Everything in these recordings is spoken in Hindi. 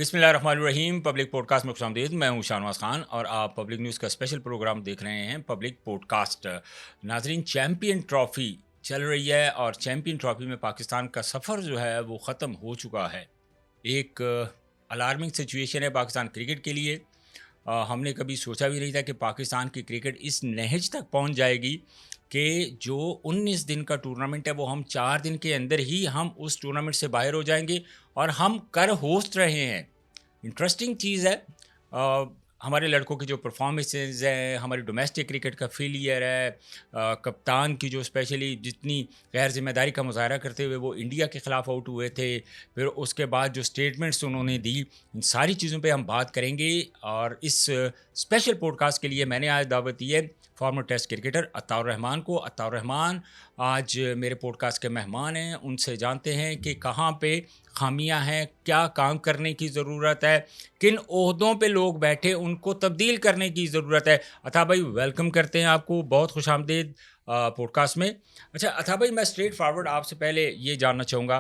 बिस्मिल्लाहिर्रहमानिर्रहीम। पब्लिक पॉडकास्ट में खुशामदीद। मैं हूं शाहनवाज खान और आप पब्लिक न्यूज़ का स्पेशल प्रोग्राम देख रहे हैं, पब्लिक पॉडकास्ट। नाजरीन, चैम्पियन ट्रॉफ़ी चल रही है और चैम्पियन ट्रॉफ़ी में पाकिस्तान का सफ़र जो है वो ख़त्म हो चुका है। एक अलार्मिंग सिचुएशन है पाकिस्तान क्रिकेट के लिए। हमने कभी सोचा भी नहीं था कि पाकिस्तान की क्रिकेट इस नहज तक पहुंच जाएगी कि जो 19 दिन का टूर्नामेंट है वो हम 4 दिन के अंदर ही हम उस टूर्नामेंट से बाहर हो जाएंगे और हम कर होस्ट रहे हैं। इंटरेस्टिंग चीज़ है। अ, हमारे लड़कों की जो परफॉर्मेंसेज हैं, हमारी डोमेस्टिक क्रिकेट का फेलियर है, कप्तान की जो स्पेशली जितनी गैर जिम्मेदारी का मुजाहरा करते हुए वो इंडिया के ख़िलाफ़ आउट हुए थे, फिर उसके बाद जो स्टेटमेंट्स उन्होंने दी, इन सारी चीज़ों पे हम बात करेंगे। और इस स्पेशल पॉडकास्ट के लिए मैंने आज दावत दी है former test cricketer Ataur Rehman को। अताउर रहमान आज मेरे पॉडकास्ट के मेहमान हैं। उनसे जानते हैं कि कहाँ पे खामियां हैं, क्या काम करने की ज़रूरत है, किन ओहदों पे लोग बैठे उनको तब्दील करने की ज़रूरत है। अथा भाई, वेलकम करते हैं आपको, बहुत खुशामदीद पॉडकास्ट में। अच्छा अथा भाई, मैं स्ट्रेट फॉरवर्ड आपसे पहले ये जानना चाहूँगा,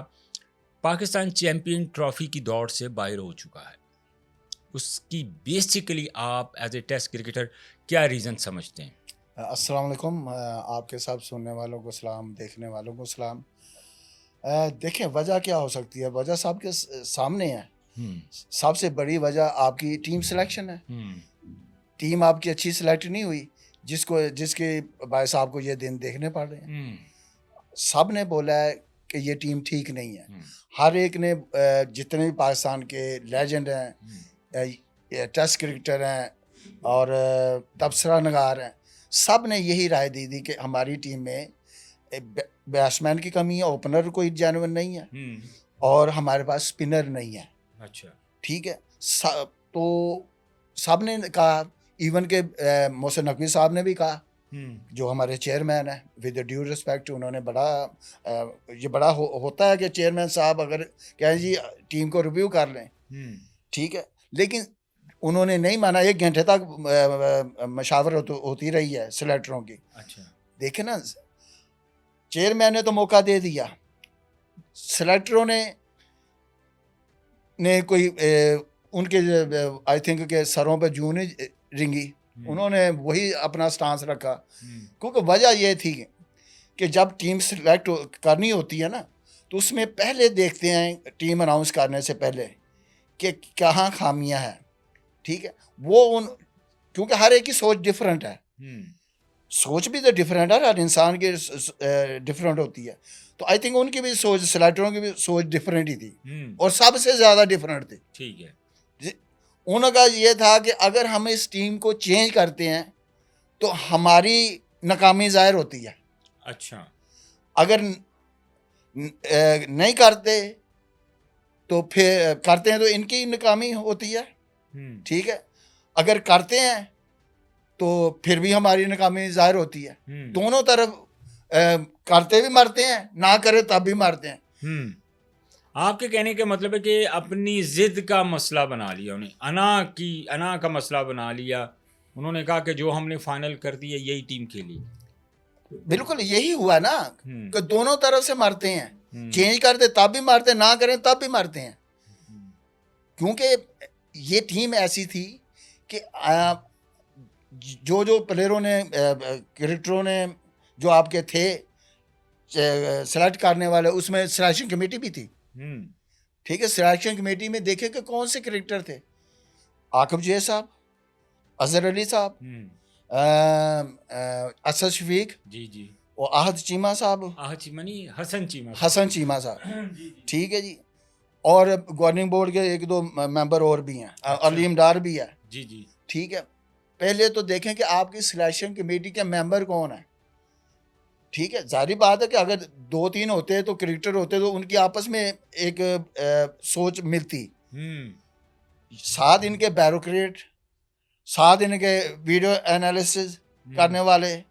पाकिस्तान चैम्पियन ट्रॉफ़ी की दौड़ से बाहर हो चुका है, उसकी बेसिकली आप एज ए टेस्ट क्रिकेटर क्या रीज़न समझते हैं? अस्सलाम वालेकुम। आपके सब सुनने वालों को सलाम, देखने वालों को सलाम। देखें, वजह क्या हो सकती है? वजह सबके सामने है। हम्म। सबसे बड़ी वजह आपकी टीम सिलेक्शन है। हम्म। टीम आपकी अच्छी सिलेक्ट नहीं हुई, जिसके बायस आपको ये दिन देखने पड़ रहे हैं। हम्म। सब ने बोला है कि ये टीम ठीक नहीं है। हम्म। हर एक ने, जितने भी पाकिस्तान के लेजेंड हैं, टेस्ट क्रिकेटर हैं और तबसरा नगार हैं, सब ने यही राय दी थी कि हमारी टीम में बैट्समैन की कमी है, ओपनर कोई जेन्युइन नहीं है और हमारे पास स्पिनर नहीं है। अच्छा। ठीक है। तो सब ने कहा, इवन के मोहसिन नकवी साहब ने भी कहा, जो हमारे चेयरमैन है, विद ड्यू रिस्पेक्ट, उन्होंने बड़ा ये बड़ा होता है कि चेयरमैन साहब अगर कहें जी टीम को रिव्यू कर लें, ठीक है, लेकिन उन्होंने नहीं माना। 1 घंटे तक मशावरत होती रही है सिलेक्टरों की। अच्छा। देखे ना, चेयरमैन ने तो मौका दे दिया, सिलेक्टरों ने कोई उनके आई थिंक के सरों पे जूं नहीं रिंगी, उन्होंने वही अपना स्टांस रखा। क्योंकि वजह ये थी कि जब टीम सिलेक्ट करनी होती है ना, तो उसमें पहले देखते हैं टीम अनाउंस करने से पहले कि कहाँ खामियां हैं। ठीक है, वो उन क्योंकि हर एक की सोच डिफरेंट है। सोच भी तो डिफरेंट है, हर इंसान की डिफरेंट होती है। तो आई थिंक उनकी भी सोच, सिलेक्टरों की भी सोच डिफरेंट ही थी और सबसे ज़्यादा डिफरेंट थी। ठीक है। उनका ये था कि अगर हम इस टीम को चेंज करते हैं तो हमारी नाकामी ज़ाहिर होती है। अच्छा। अगर नहीं करते तो फिर करते हैं तो इनकी नाकामी होती है। ठीक है, अगर करते हैं तो फिर भी हमारी नाकामी ज़ाहिर होती है। दोनों तरफ करते भी मरते हैं, ना करे तब भी मरते हैं। आपके कहने का मतलब है कि अपनी ज़िद का मसला बना लिया उन्हें, अना का मसला बना लिया। उन्होंने कहा कि जो हमने फाइनल कर दिया यही टीम खेली। बिल्कुल यही हुआ ना, कि दोनों तरफ से मरते हैं। चेंज करते तब भी मरते हैं, ना करें तब भी मरते हैं। क्योंकि ये टीम ऐसी थी कि जो प्लेयरों ने, क्रिकेटरों ने जो आपके थे सेलेक्ट करने वाले, उसमें सिलेक्शन कमेटी भी थी। ठीक है, सिलेक्शन कमेटी में देखे कि कौन से क्रिकेटर थे। आकिब जय साहब, अजहर अली साहब, असद शफीक, जी जी, और आहद चीमा साहब, हसन चीमा साहब। ठीक है जी, और गवर्निंग बोर्ड के 1-2 मेंबर और भी हैं। अच्छा। अलीम डार भी है। जी जी। ठीक है, पहले तो देखें कि आपकी सिलेक्शन कमेटी के मेंबर कौन है। ठीक है, जारी बात है कि अगर 2-3 होते तो क्रिकेटर होते तो उनकी आपस में एक सोच मिलती। 7 इनके बैरोक्रेट, 7 इनके वीडियो एनालिसिस करने वाले,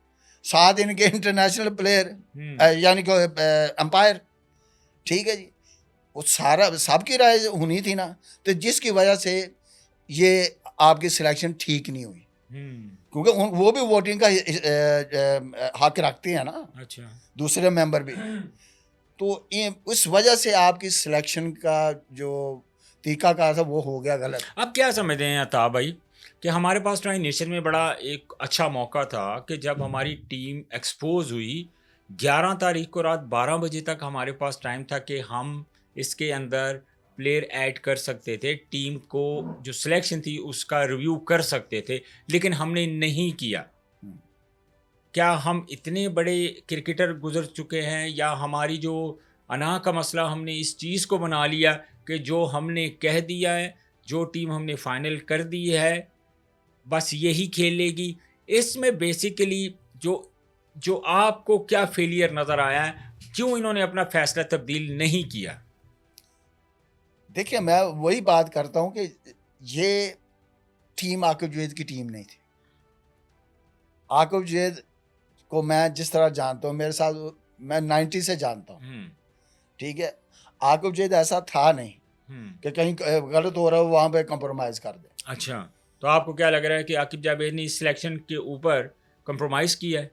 7 इनके इंटरनेशनल प्लेयर यानी कि अंपायर। ठीक है जी, वो सारा सबकी राय होनी थी ना। तो जिसकी वजह से ये आपकी सिलेक्शन ठीक नहीं हुई, क्योंकि वो भी वोटिंग का हक रखते हैं ना। अच्छा। दूसरे मेंबर भी। तो उस वजह से आपकी सिलेक्शन का जो तरीका कार था वो हो गया गलत। अब क्या समझते हैं अता भाई कि हमारे पास ट्राई नेशन में बड़ा एक अच्छा मौका था कि जब हमारी टीम एक्सपोज हुई 11 तारीख को रात 12 बजे तक हमारे पास टाइम था कि हम इसके अंदर प्लेयर ऐड कर सकते थे, टीम को जो सिलेक्शन थी उसका रिव्यू कर सकते थे, लेकिन हमने नहीं किया। क्या हम इतने बड़े क्रिकेटर गुजर चुके हैं या हमारी जो अना का मसला हमने इस चीज़ को बना लिया कि जो हमने कह दिया है, जो टीम हमने फाइनल कर दी है, बस यही खेलेगी। इसमें बेसिकली जो जो आपको क्या फेलियर नज़र आया है, क्यों इन्होंने अपना फैसला तब्दील नहीं किया? देखिए मैं वही बात करता हूँ कि ये टीम आकिब जवेद की टीम नहीं थी। आकिब जवेद को मैं जिस तरह जानता हूँ, मेरे साथ मैं 90 से जानता हूँ, ठीक है। आकिब जवेद ऐसा था नहीं कि कहीं गलत हो रहा हो वहाँ पे कंप्रोमाइज़ कर दे। अच्छा, तो आपको क्या लग रहा है कि आकिब जावेद ने इस सिलेक्शन के ऊपर कंप्रोमाइज़ किया है?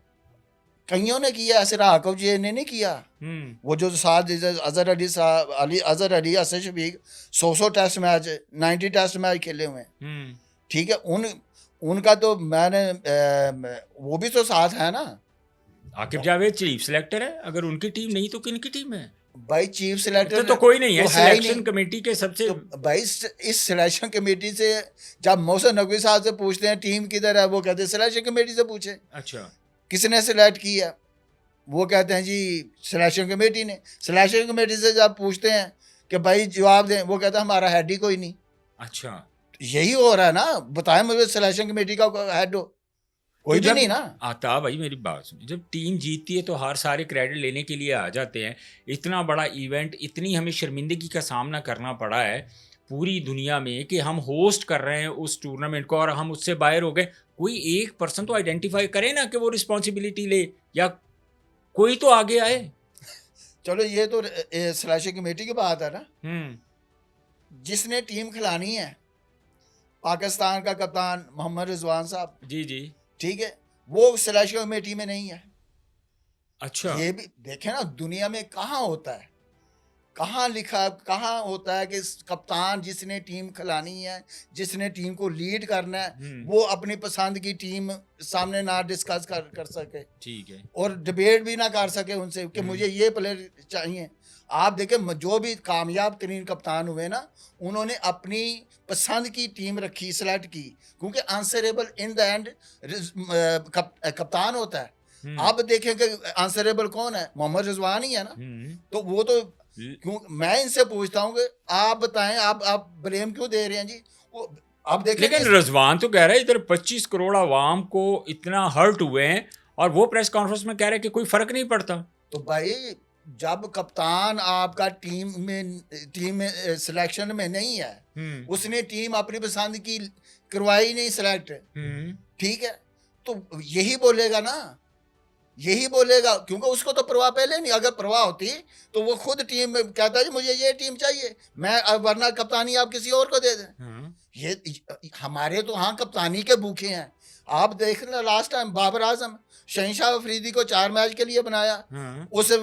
कईयों ने किया, सिर्फ आकिब जवेद ने नहीं किया। वो जो साथ अजहर अली साहब Azhar Ali Asad Shafiq 100 test match 90 test match खेले हुए हैं, ठीक है। उनका तो मैंने वो भी तो साथ है ना। आकिब जावेद चीफ सिलेक्टर है, अगर उनकी टीम नहीं तो किनकी टीम है? भाई चीफ सिलेक्टर तो कोई नहीं है, तो है ही सिलेक्शन नहीं। कमेटी के सबसे तो भाई इस सिलेक्शन कमेटी से जब मोहसिन नकवी साहब से पूछते हैं टीम किधर है, वो कहते हैं सिलेक्शन कमेटी से पूछे। अच्छा, किसने सिलेक्ट किया, वो कहते हैं जी सिलेक्शन कमेटी ने। सिलेक्शन कमेटी से जब पूछते हैं कि भाई जवाब दें, वो कहता है हमारा हेड ही कोई नहीं। अच्छा, यही हो रहा है ना, बताएं मुझे सिलेक्शन कमेटी का हेड हो, कोई भी नहीं ना। आता भाई मेरी बात सुनिए, जब टीम जीतती है तो हर सारे क्रेडिट लेने के लिए आ जाते हैं। इतना बड़ा इवेंट, इतनी हमें शर्मिंदगी का सामना करना पड़ा है पूरी दुनिया में कि हम होस्ट कर रहे हैं उस टूर्नामेंट को और हम उससे बाहर हो गए। कोई एक पर्सन तो आइडेंटिफाई करे ना कि वो रिस्पॉन्सिबिलिटी ले, या कोई तो आगे आए। चलो ये तो सिलेक्शन कमेटी की बात है ना। जिसने टीम खिलानी है पाकिस्तान का कप्तान मोहम्मद रिजवान साहब, जी जी, ठीक है, वो सिलेक्शन कमेटी में नहीं है। अच्छा, ये भी देखें ना, दुनिया में कहाँ होता है, कहाँ लिखा, कहाँ होता है कि कप्तान जिसने टीम खिलानी है, जिसने टीम को लीड करना है, वो अपनी पसंद की टीम सामने ना डिस्कस कर सके, ठीक है, और डिबेट भी ना कर सके उनसे कि मुझे ये प्लेयर चाहिए। आप देखें जो भी कामयाब तरीन कप्तान हुए ना, उन्होंने अपनी पसंद की टीम रखी, सेलेक्ट की, क्योंकि आंसरेबल इन द एंड कप्तान होता है। आप देखें कि आंसरेबल कौन है, मोहम्मद रिजवान ही है ना। तो वो तो क्यों, मैं इनसे पूछता हूँ कि आप बताएं, आप ब्लेम क्यों दे रहे हैं जी। वो आप देखें, लेकिन रिजवान तो कह रहा है इधर 25 करोड़ आवाम को इतना हर्ट हुए हैं और वो प्रेस कॉन्फ्रेंस में कह रहे हैं कि कोई फर्क नहीं पड़ता। तो भाई जब कप्तान आपका टीम में सिलेक्शन में नहीं है, उसने टीम अपनी पसंद की करवाई नहीं सिलेक्ट, ठीक है, तो यही बोलेगा ना, यही बोलेगा, क्योंकि उसको तो परवाह पहले नहीं। अगर परवाह होती तो वो खुद टीम में कहता है मुझे ये टीम चाहिए, मैं वरना कप्तानी आप किसी और को दे दें। ये हमारे तो हाँ कप्तानी के भूखे हैं। आप देख लें लास्ट टाइम बाबर आजम शहनशाह अफरीदी को 4 मैच के लिए बनाया, उसे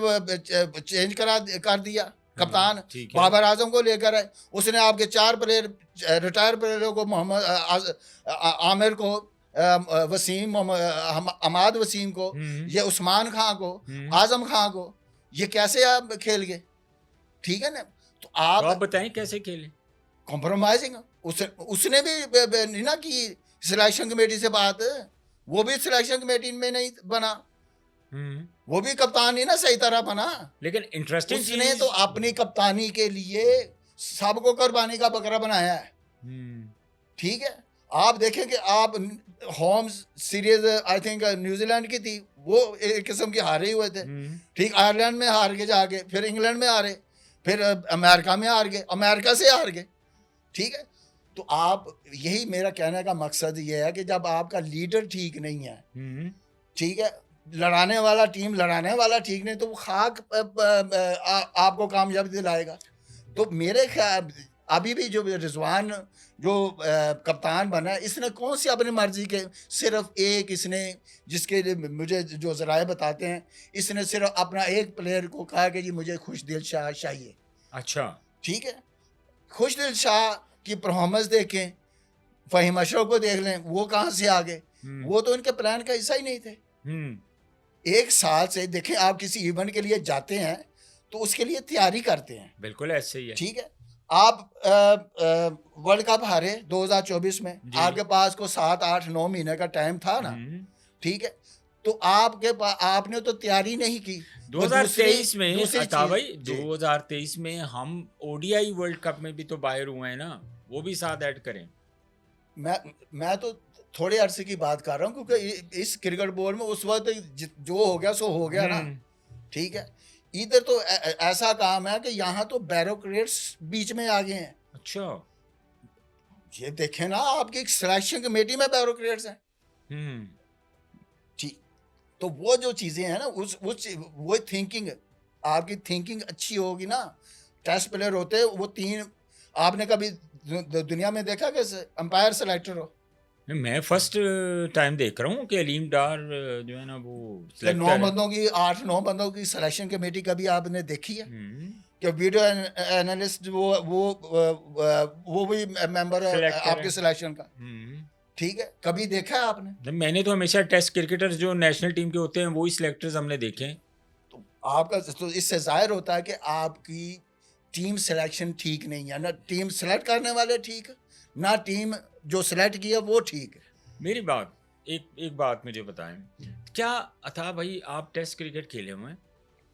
चेंज कर दिया कप्तान, बाबर आजम को लेकर आए, उसने आपके 4 प्लेयर रिटायर प्लेयरों को, मोहम्मद आमिर को, वसीम अमाद वसीम को, ये उस्मान खां को, आजम खां को, ये कैसे आप खेल गए, ठीक है ना। तो आप बताएं कैसे खेले। कॉम्प्रोमाइजिंग उसने भी नहीं ना की सिलेक्शन कमेटी से बात, वो भी सिलेक्शन कमेटी में नहीं बना, वो भी कप्तान नहीं ना सही तरह बना। लेकिन इंटरेस्टिंग उसने तो अपनी कप्तानी के लिए सबको कुर्बानी का बकरा बनाया है, ठीक है। आप देखें कि आप home series I think New Zealand की थी, वो एक किस्म की हारे हुए थे, ठीक, आयरलैंड में हार के जाके फिर इंग्लैंड में हारे, फिर अमेरिका में हार गए, अमेरिका से हार गए, ठीक है। तो आप, यही मेरा कहने का मकसद ये है कि जब आपका लीडर ठीक नहीं है, ठीक है, लड़ाने वाला ठीक नहीं, तो वो खाक आपको कामयाबी दिलाएगा। तो मेरे ख्याल अभी भी जो रिजवान जो कप्तान बना है, इसने कौन सी अपनी मर्जी के, सिर्फ एक इसने, जिसके लिए मुझे जो ज़राए बताते हैं, इसने सिर्फ अपना एक प्लेयर को कहा कि जी मुझे खुश दिल चाहिए। अच्छा, ठीक है, खुशदिल शाह की परफॉर्मेंस देखें, फ़हीम अशरफ को देख लें, वो कहाँ से आ गए, वो तो इनके प्लान का हिस्सा ही नहीं थे। एक साल से देखें, आप किसी इवेंट के लिए जाते हैं तो उसके लिए तैयारी करते हैं, बिल्कुल ऐसे ही है। ठीक है। आप वर्ल्ड कप हारे 2024 में, जी। आपके पास को 7 8 9 महीने का टाइम था ना, ठीक है। तो आपने तो तैयारी नहीं की। वो 2023 में दूसरी अता चीज भाई, जी, 2023 में हम ओडीआई वर्ल्ड कप में भी तो बाहर हुए हैं ना, वो भी साथ ऐड करें। मैं तो थोड़े अरसे की बात कर रहा हूँ, क्योंकि इस क्रिकेट बोर्ड में उस वक्त जो हो गया सो हो गया ना, ठीक है। इधर तो ऐसा काम है कि यहाँ तो बैरोक्रेट्स बीच में आ गए हैं। अच्छा। ये देखें ना, आपकी सिलेक्शन कमेटी में बैरोक्रेट्स हैं, ठीक। तो वो जो चीज़ें हैं ना, वो थिंकिंग, आपकी थिंकिंग अच्छी होगी ना। टेस्ट प्लेयर होते हैं वो 3, आपने कभी दुनिया में देखा कि अंपायर सेलेक्टर हो? मैं फर्स्ट टाइम देख रहा हूँ कि अलीम डार जो है ना वो कि 9 सिलेक्टर है। बंदों की 8 9 बंदों की सिलेक्शन कमेटी कभी आपने देखी है? कि वीडियो एनालिस्ट वो भी मेंबर है सिलेक्टर आपके है। सिलेक्शन का, ठीक है। कभी देखा है आपने? मैंने तो हमेशा टेस्ट क्रिकेटर्स जो नेशनल टीम के होते हैं वही सिलेक्टर्स हमने देखे हैं। तो आपका तो इससे जाहिर होता है कि आपकी टीम सिलेक्शन ठीक नहीं है, ना टीम सेलेक्ट करने वाले ठीक, ना टीम जो सिलेक्ट किया वो ठीक है। मेरी बात, एक बात मुझे बताएं, क्या अथा भाई आप टेस्ट क्रिकेट खेले हुए हैं,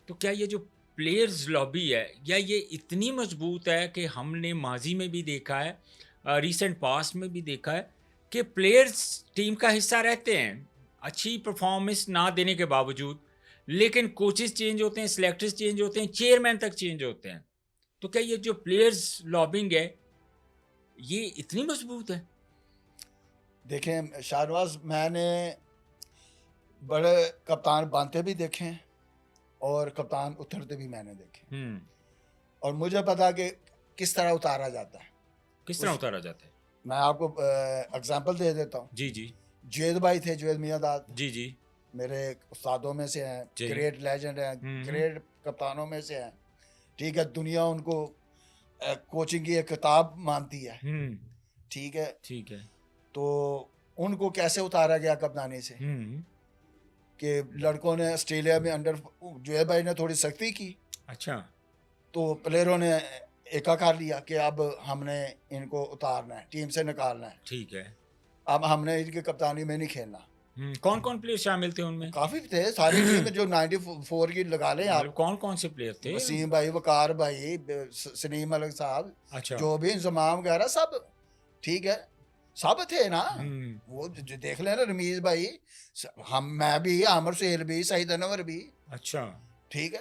तो क्या ये जो प्लेयर्स लॉबी है, या ये इतनी मजबूत है कि हमने माजी में भी देखा है, रीसेंट पास्ट में भी देखा है कि प्लेयर्स टीम का हिस्सा रहते हैं अच्छी परफॉर्मेंस ना देने के बावजूद, लेकिन कोचेस चेंज होते हैं, सिलेक्टर्स चेंज होते हैं, चेयरमैन तक चेंज होते हैं, तो क्या ये जो प्लेयर्स लॉबिंग है ये इतनी मजबूत है? देखें शाहनवाज, मैंने बड़े कप्तान बनते भी देखे हैं और कप्तान उतरते भी मैंने देखे, और मुझे पता कि किस तरह उतारा जाता है। किस तरह उतारा जाता है? मैं आपको एग्जांपल दे देता हूँ। जी जी जुएद भाई थे, जुएद मियाँदाद, जी जी मेरे उस्तादों में से हैं, जी। ग्रेट लेजेंड हैं, ग्रेट कप्तानों में से हैं, ठीक है। दुनिया उनको कोचिंग की एक किताब मानती है, ठीक है। ठीक है। तो उनको कैसे उतारा गया कप्तानी से, कि लड़कों ने ऑस्ट्रेलिया में अंडर, जुएद भाई ने थोड़ी सख्ती की, अच्छा। तो प्लेयरों ने एका कर लिया कि अब हमने इनको उतारना है, टीम से निकालना है, ठीक है। अब हमने इनकी कप्तानी में नहीं खेलना। कौन कौन प्लेयर शामिल थे उनमें? काफ़ी थे, सारी टीम जो 94 की लगा लें आप। मतलब कौन कौन से प्लेयर थे? वसीम भाई, वकार भाई, सलीम मलिक साहब, अच्छा। जो भी इंजमाम वगैरह सब, ठीक है, सब थे ना। वो जो देख लेना, रमीज भाई, मैं भी, आमिर सुहेल भी, सईद अनवर भी, अच्छा। ठीक है।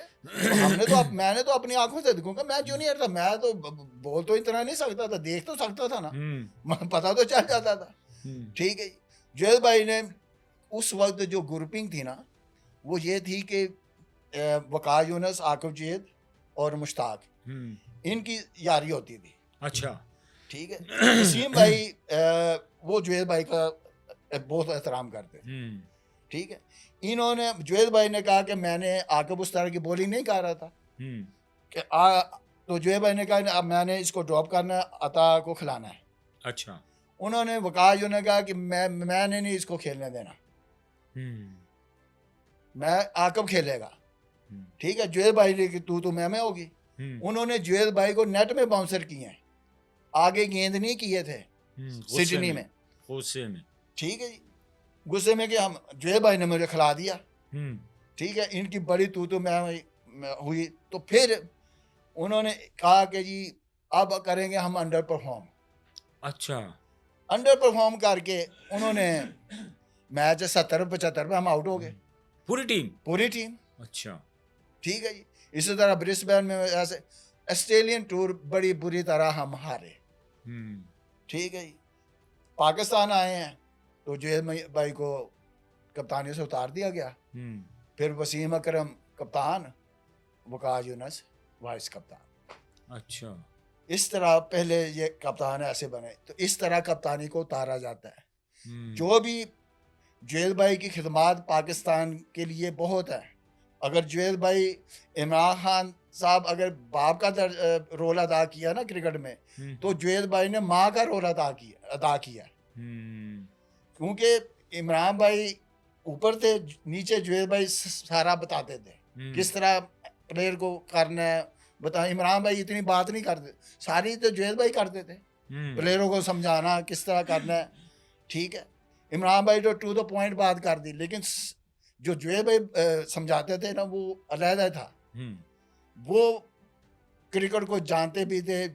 तो मैंने तो अपनी आंखों से देखूंगा, मैं जूनियर था, मैं तो बोल तो इतना नहीं सकता था, देख तो सकता था ना, पता तो चल जाता था, ठीक है। जुएद भाई ने उस वक्त जो ग्रुपिंग थी ना, वो ये थी कि वकार यूनुस, आकिब जुएद और मुश्ताक, इनकी यारी होती थी। अच्छा। ठीक है। वसीम भाई वो जुएद भाई का बहुत एहतराम करते, ठीक है। इन्होंने, जुएद भाई ने कहा कि मैंने आकिब उस तरह की बॉलिंग नहीं कर रहा था कि तो जुएद भाई ने कहा अब मैंने इसको ड्रॉप करना है, अता को खिलाना है। अच्छा। उन्होंने, वकार यूनुस ने कहा कि मैंने नहीं इसको खेलने देना, मैं आकिब खेलेगा, ठीक है। जुएद भाई ने कि तू मैं होगी। उन्होंने जुएद भाई को नेट में बाउंसर किए हैं, आगे गेंद नहीं किए थे सिडनी में, गुस्से में, ठीक है जी। गुस्से में कि हम, जुएद भाई ने मुझे खिला दिया, ठीक है। इनकी बड़ी तू मैं हुई, तो फिर उन्होंने कहा कि जी अब करेंगे हम अंडर परफॉर्म। अच्छा। अंडर परफॉर्म करके उन्होंने मैच 70-75 में हम आउट हो गए, पूरी टीम। अच्छा। ठीक है जी। इसी तरह ब्रिस्बेन में ऐसे ऑस्ट्रेलियन टूर बड़ी बुरी तरह हम हारे, ठीक है जी। पाकिस्तान आए हैं तो जुएद भाई को कप्तानी से उतार दिया गया, फिर वसीम अकरम कप्तान, वकार यूनुस वाइस कप्तान। अच्छा। इस तरह पहले ये कप्तान ऐसे बने, तो इस तरह कप्तानी को उतारा जाता है। जो भी जुएद भाई की खिदमात पाकिस्तान के लिए बहुत है। अगर जुएद भाई इमरान खान साहब अगर बाप का रोल अदा किया ना क्रिकेट में, तो जुएद भाई ने माँ का रोल अदा किया। क्योंकि इमरान भाई ऊपर थे, नीचे जुएद भाई सारा बताते थे किस तरह प्लेयर को करना है। बता, इमरान भाई इतनी बात नहीं करते, सारी तो जुएद भाई करते थे, प्लेयरों को समझाना किस तरह करना है। ठीक है, इमरान भाई तो टू द पॉइंट बात कर दी, लेकिन जो जुएद भाई समझाते थे ना, वो अलहदा था। वो क्रिकेट को जानते भी थे।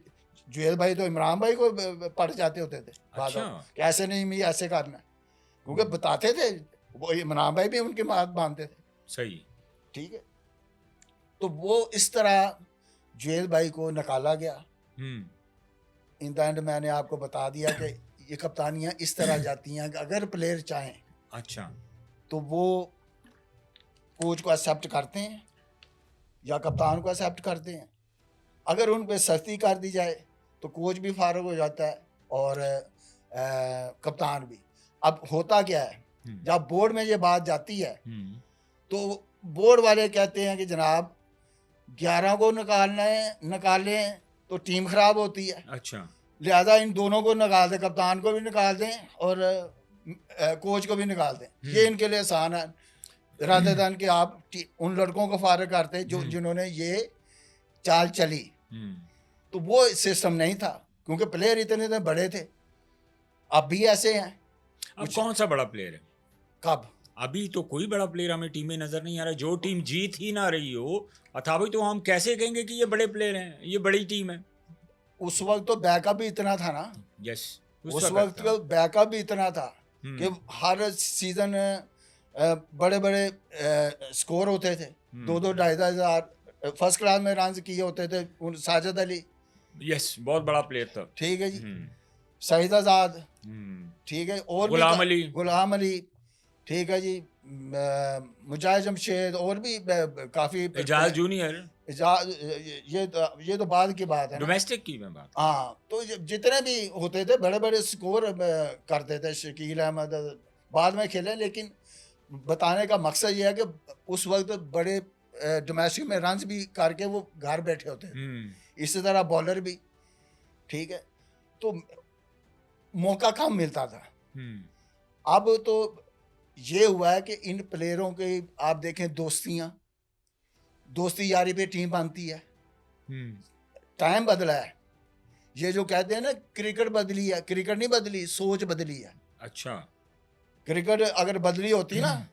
जुएद भाई तो इमरान भाई को पढ़ जाते होते थे। अच्छा। कैसे नहीं, मैं ऐसे करना, क्योंकि बताते थे। वो इमरान भाई भी उनकी बात मानते थे। सही। ठीक है, तो वो इस तरह जुएद भाई को निकाला गया। इन द एंड मैंने आपको बता दिया कि ये कप्तानियां इस तरह जाती हैं कि अगर प्लेयर चाहें, अच्छा, तो वो कोच को एक्सेप्ट करते हैं या कप्तान को एक्सेप्ट करते हैं। अगर उन पर सख्ती कर दी जाए तो कोच भी फारग हो जाता है और कप्तान भी। अब होता क्या है, जब बोर्ड में ये बात जाती है तो बोर्ड वाले कहते हैं कि जनाब 11 को निकालें तो टीम खराब होती है। अच्छा, लिहाजा इन दोनों को निकाल दें, कप्तान को भी निकाल दें और कोच को भी निकाल दें। ये इनके लिए आसान है, रादर देन कि आप उन लड़कों को फारग करते जिन्होंने ये चाल चली। तो वो सिस्टम नहीं था, क्योंकि प्लेयर इतने बड़े थे। अब भी ऐसे हैं। अब कौन सा बड़ा प्लेयर है? कब? अभी तो कोई बड़ा प्लेयर हमें टीम में नजर नहीं आ रहा। जो टीम जीत ही ना रही हो अथापि तो हम कैसे कहेंगे कि ये बड़े प्लेयर हैं, ये बड़ी टीम है? उस वक्त तो बैकअप भी इतना था ना। यस, उस वक्त तो बैकअप भी इतना था कि हर सीजन बड़े बड़े स्कोर होते थे। 2-2 2,500 हजार फर्स्ट क्लास में रन किए होते थे। साजिद अली, यस, बहुत बड़ा प्लेयर था। ठीक है जी, सईद आजाद, ठीक है, और गुलाम अली, ठीक है जी, मुजाहिद जमशेद, और भी काफी, एजाज जूनियर, ये तो बाद की बात है, डोमेस्टिक की मैं बात। हाँ, तो जितने भी होते थे बड़े बड़े स्कोर करते थे। शकील अहमद बाद में खेले, लेकिन बताने का मकसद ये है कि उस वक्त बड़े डोमेस्टिक में रन भी करके वो घर बैठे होते थे। इसी तरह बॉलर भी, ठीक है, तो मौका कम मिलता था। अब तो ये हुआ है कि इन प्लेयरों के आप देखें दोस्ती यारी पे टीम बनती है। टाइम बदला है। ये जो कहते हैं ना क्रिकेट बदली है, क्रिकेट नहीं बदली, सोच बदली है। अच्छा, क्रिकेट अगर बदली होती ना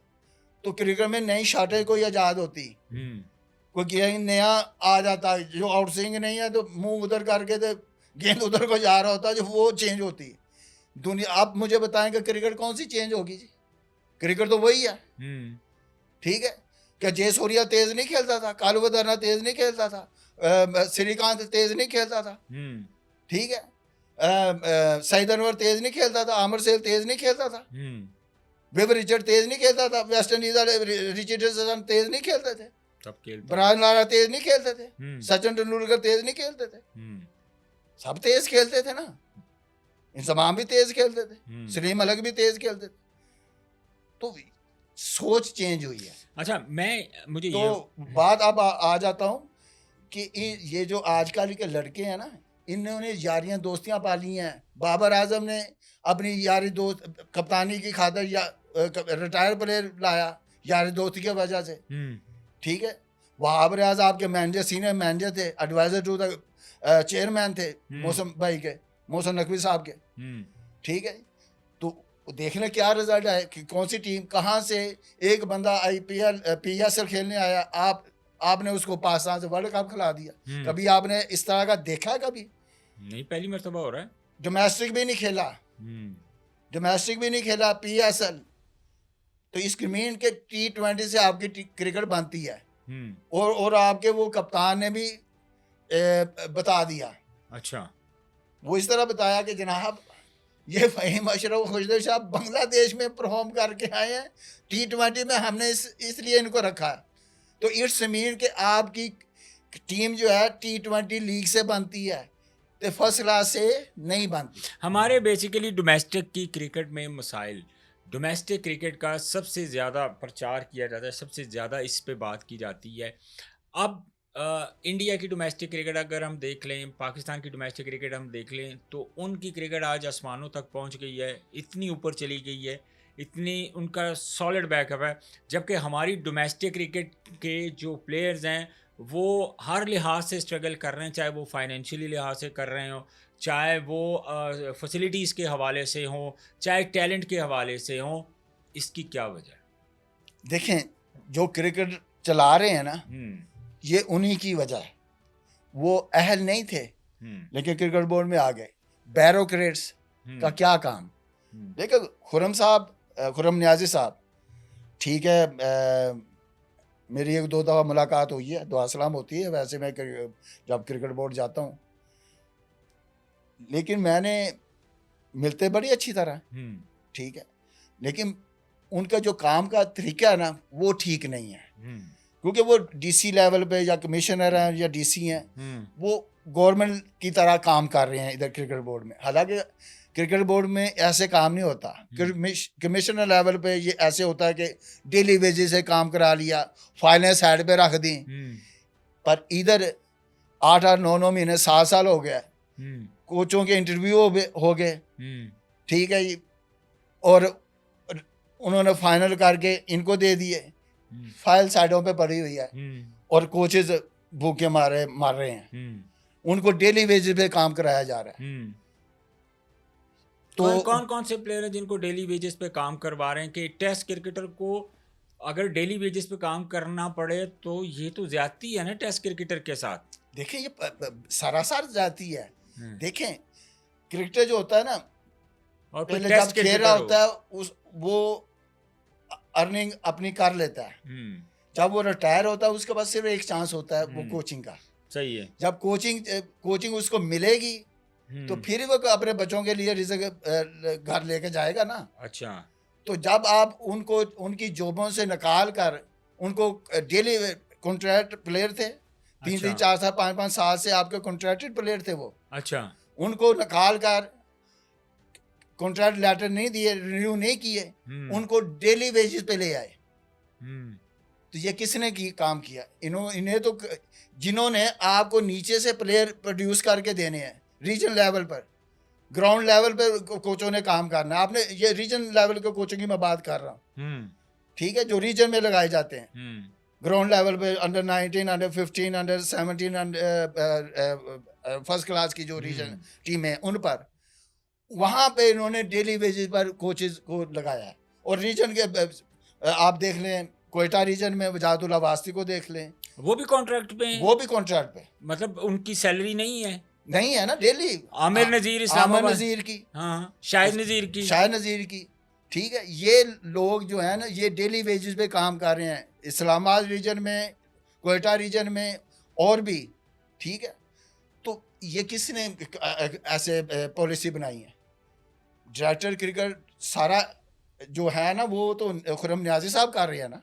तो क्रिकेट में नई शाटें कोई ईजाद होती, कोई गेंद नया आ जाता, जो आउट स्विंग नहीं है तो मुंह उधर करके तो गेंद उधर को जा रहा होता, जो वो चेंज होती दुनिया। आप मुझे बताएं कि क्रिकेट कौन सी चेंज होगी जी? क्रिकेट तो वही है। ठीक है, क्या जय सूर्या तेज नहीं खेलता था? कालुवदरना तेज नहीं खेलता था? श्रीकांत तेज नहीं खेलता था? ठीक है, सईद अनवर तेज नहीं खेलता था? आमिर सेल तेज नहीं खेलता था? विव रिचर्ड तेज नहीं खेलता था? वेस्ट इंडीज रिचर्डसन तेज नहीं खेलते थे? ब्रायन लारा तेज नहीं खेलते थे? सचिन तेंदुलकर तेज नहीं खेलते थे? सब तेज खेलते थे ना। इंजमाम भी तेज खेलते थे, सलीम अलग भी तेज खेलते थे। तो सोच चेंज हुई है। अच्छा, मुझे तो बात अब आ जाता हूँ कि ये जो आजकल के लड़के हैं ना, इन्होंने यारियां दोस्तियां पाली हैं। बाबर आजम ने अपनी यारी दोस्त कप्तानी की खातिर या रिटायर प्लेयर लाया यारी दोस्ती की वजह से। ठीक है, वहाब रियाज आपके मैनेजर, सीनियर मैनेजर थे, एडवाइजर टू द चेयरमैन थे मौसम भाई के, मौसम नकवी साहब के। ठीक है, तो देखने क्या रिजल्ट है कि कौन सी टीम कहाँ से एक बंदा IPL PSL खेलने आया, आपने उसको पाकिस्तान से वर्ल्ड कप खिला दिया। कभी आपने इस तरह का देखा है? कभी नहीं, पहली मर्तबा हो रहा है। डोमेस्टिक भी नहीं खेला, डोमेस्टिक भी नहीं खेला, PSL। तो इस मीन के T20 से आपकी क्रिकेट बनती है। और आपके वो कप्तान ने भी बता दिया। अच्छा, वो इस तरह बताया कि जनाब ये फ़हीम अशरफ खुशदर साहब बांग्लादेश में परफॉर्म करके आए हैं, T20 में हमने इसलिए इनको रखा है। तो इट्स मीन कि आपकी टीम जो है T20 लीग से बनती है, तो फर्स्ट क्लास से नहीं बनती। हमारे बेसिकली डोमेस्टिक की क्रिकेट में मसाइल, डोमेस्टिक क्रिकेट का सबसे ज़्यादा प्रचार किया जाता है, सबसे ज़्यादा इस पे बात की जाती है। अब इंडिया की डोमेस्टिक क्रिकेट अगर हम देख लें, पाकिस्तान की डोमेस्टिक क्रिकेट हम देख लें, तो उनकी क्रिकेट आज आसमानों तक पहुंच गई है, इतनी ऊपर चली गई है, इतनी उनका सॉलिड बैकअप है। जबकि हमारी डोमेस्टिक क्रिकेट के जो प्लेयर्स हैं वो हर लिहाज से स्ट्रगल कर रहे हैं, चाहे वो फाइनेंशियली लिहाज से कर रहे हो, चाहे वो फैसिलिटीज़ के हवाले से हों, चाहे टैलेंट के हवाले से हों। इसकी क्या वजह है? देखें, जो क्रिकेट चला रहे हैं ना, हम्म ये उन्हीं की वजह है। वो अहल नहीं थे लेकिन क्रिकेट बोर्ड में आ गए। बैरोक्रेट्स का क्या काम? देखो, खुरम साहब, खुरम न्याजी साहब, ठीक है, मेरी एक दो दफ़ा मुलाकात हुई है, दुआ सलाम होती है वैसे मैं जब क्रिकेट बोर्ड जाता हूँ, लेकिन मैंने मिलते बड़ी अच्छी तरह, ठीक है, लेकिन उनका जो काम का तरीका है ना वो ठीक नहीं है, क्योंकि वो डीसी लेवल पे या कमिश्नर हैं या डीसी हैं, वो गवर्नमेंट की तरह काम कर रहे हैं इधर क्रिकेट बोर्ड में। हालांकि क्रिकेट बोर्ड में ऐसे काम नहीं होता। कमिश्नर लेवल पे ये ऐसे होता है कि डेली वेजेस से काम करा लिया, फाइनेंस साइड पे रख दी, पर इधर 8-8 9-9 महीने 7 साल हो गया, कोचों के इंटरव्यू हो गए, ठीक है जी, और उन्होंने फाइनल करके इनको दे दिए, फाइल साइडों पे पड़ी हुई है, और कोचेस भूखे मार रहे हैं, उनको डेली वेजेस पे काम कराया जा रहा है। तो कौन कौन से प्लेयर हैं जिनको डेली वेजेस पे काम करवा रहे हैं? कि टेस्ट क्रिकेटर को अगर डेली वेजेस पे काम करना पड़े तो ये तो ज्यादती है ना टेस्ट क्रिकेटर के साथ। देखें, ये सरासर जाती है। देखें, क्रिकेटर जो होता है ना, और पहले जब खेल रहा होता है वो अर्निंग अपनी कर लेता है, जब वो रिटायर होता है उसके बाद सिर्फ एक चांस होता है वो कोचिंग का। सही है। जब कोचिंग उसको मिलेगी तो फिर वो अपने बच्चों के लिए घर लेके जाएगा ना। अच्छा, तो जब आप उनको उनकी जॉबों से निकाल कर उनको डेली कॉन्ट्रैक्ट प्लेयर थे, 3-3 4-4 5-5 साल से आपके कॉन्ट्रैक्टेड प्लेयर थे वो, अच्छा, उनको निकाल कर कॉन्ट्रैक्ट लेटर नहीं दिए, रिन्यू नहीं किए, उनको डेली वेजेस पे ले आए, तो ये किसने काम किया? इन्हें तो, जिन्होंने आपको नीचे से प्लेयर प्रोड्यूस करके देने हैं, रीजन लेवल पर, ग्राउंड लेवल पर कोचों ने काम करना है। आपने ये रीजन लेवल के कोचों की मैं बात कर रहा हूँ, ठीक है, जो रीजन में लगाए जाते हैं, ग्राउंड लेवल पे under 19, under 15, under 17, first class की जो रीजन टीम है उन पर, वहाँ पे इन्होंने डेली बेसिस पर कोचेज को लगाया है। और रीजन के आप देख लें, कोयटा रीजन में वजाहतुल्लाह वास्ती को देख लें, वो भी कॉन्ट्रैक्ट पे हैं। वो भी कॉन्ट्रैक्ट पे, मतलब उनकी सैलरी नहीं है ना डेली। आमिर नज़ीर की, हाँ, शाहिद नज़ीर की, ठीक है, ये लोग जो है ना ये डेली वेजेस पे काम कर रहे हैं, इस्लामाबाद रीजन में, कोयटा रीजन में और भी, ठीक है। तो ये किसने ऐसे पॉलिसी बनाई है? डायरेक्टर क्रिकेट सारा जो है ना वो तो खुरम न्याजी साहब कर रहे हैं ना,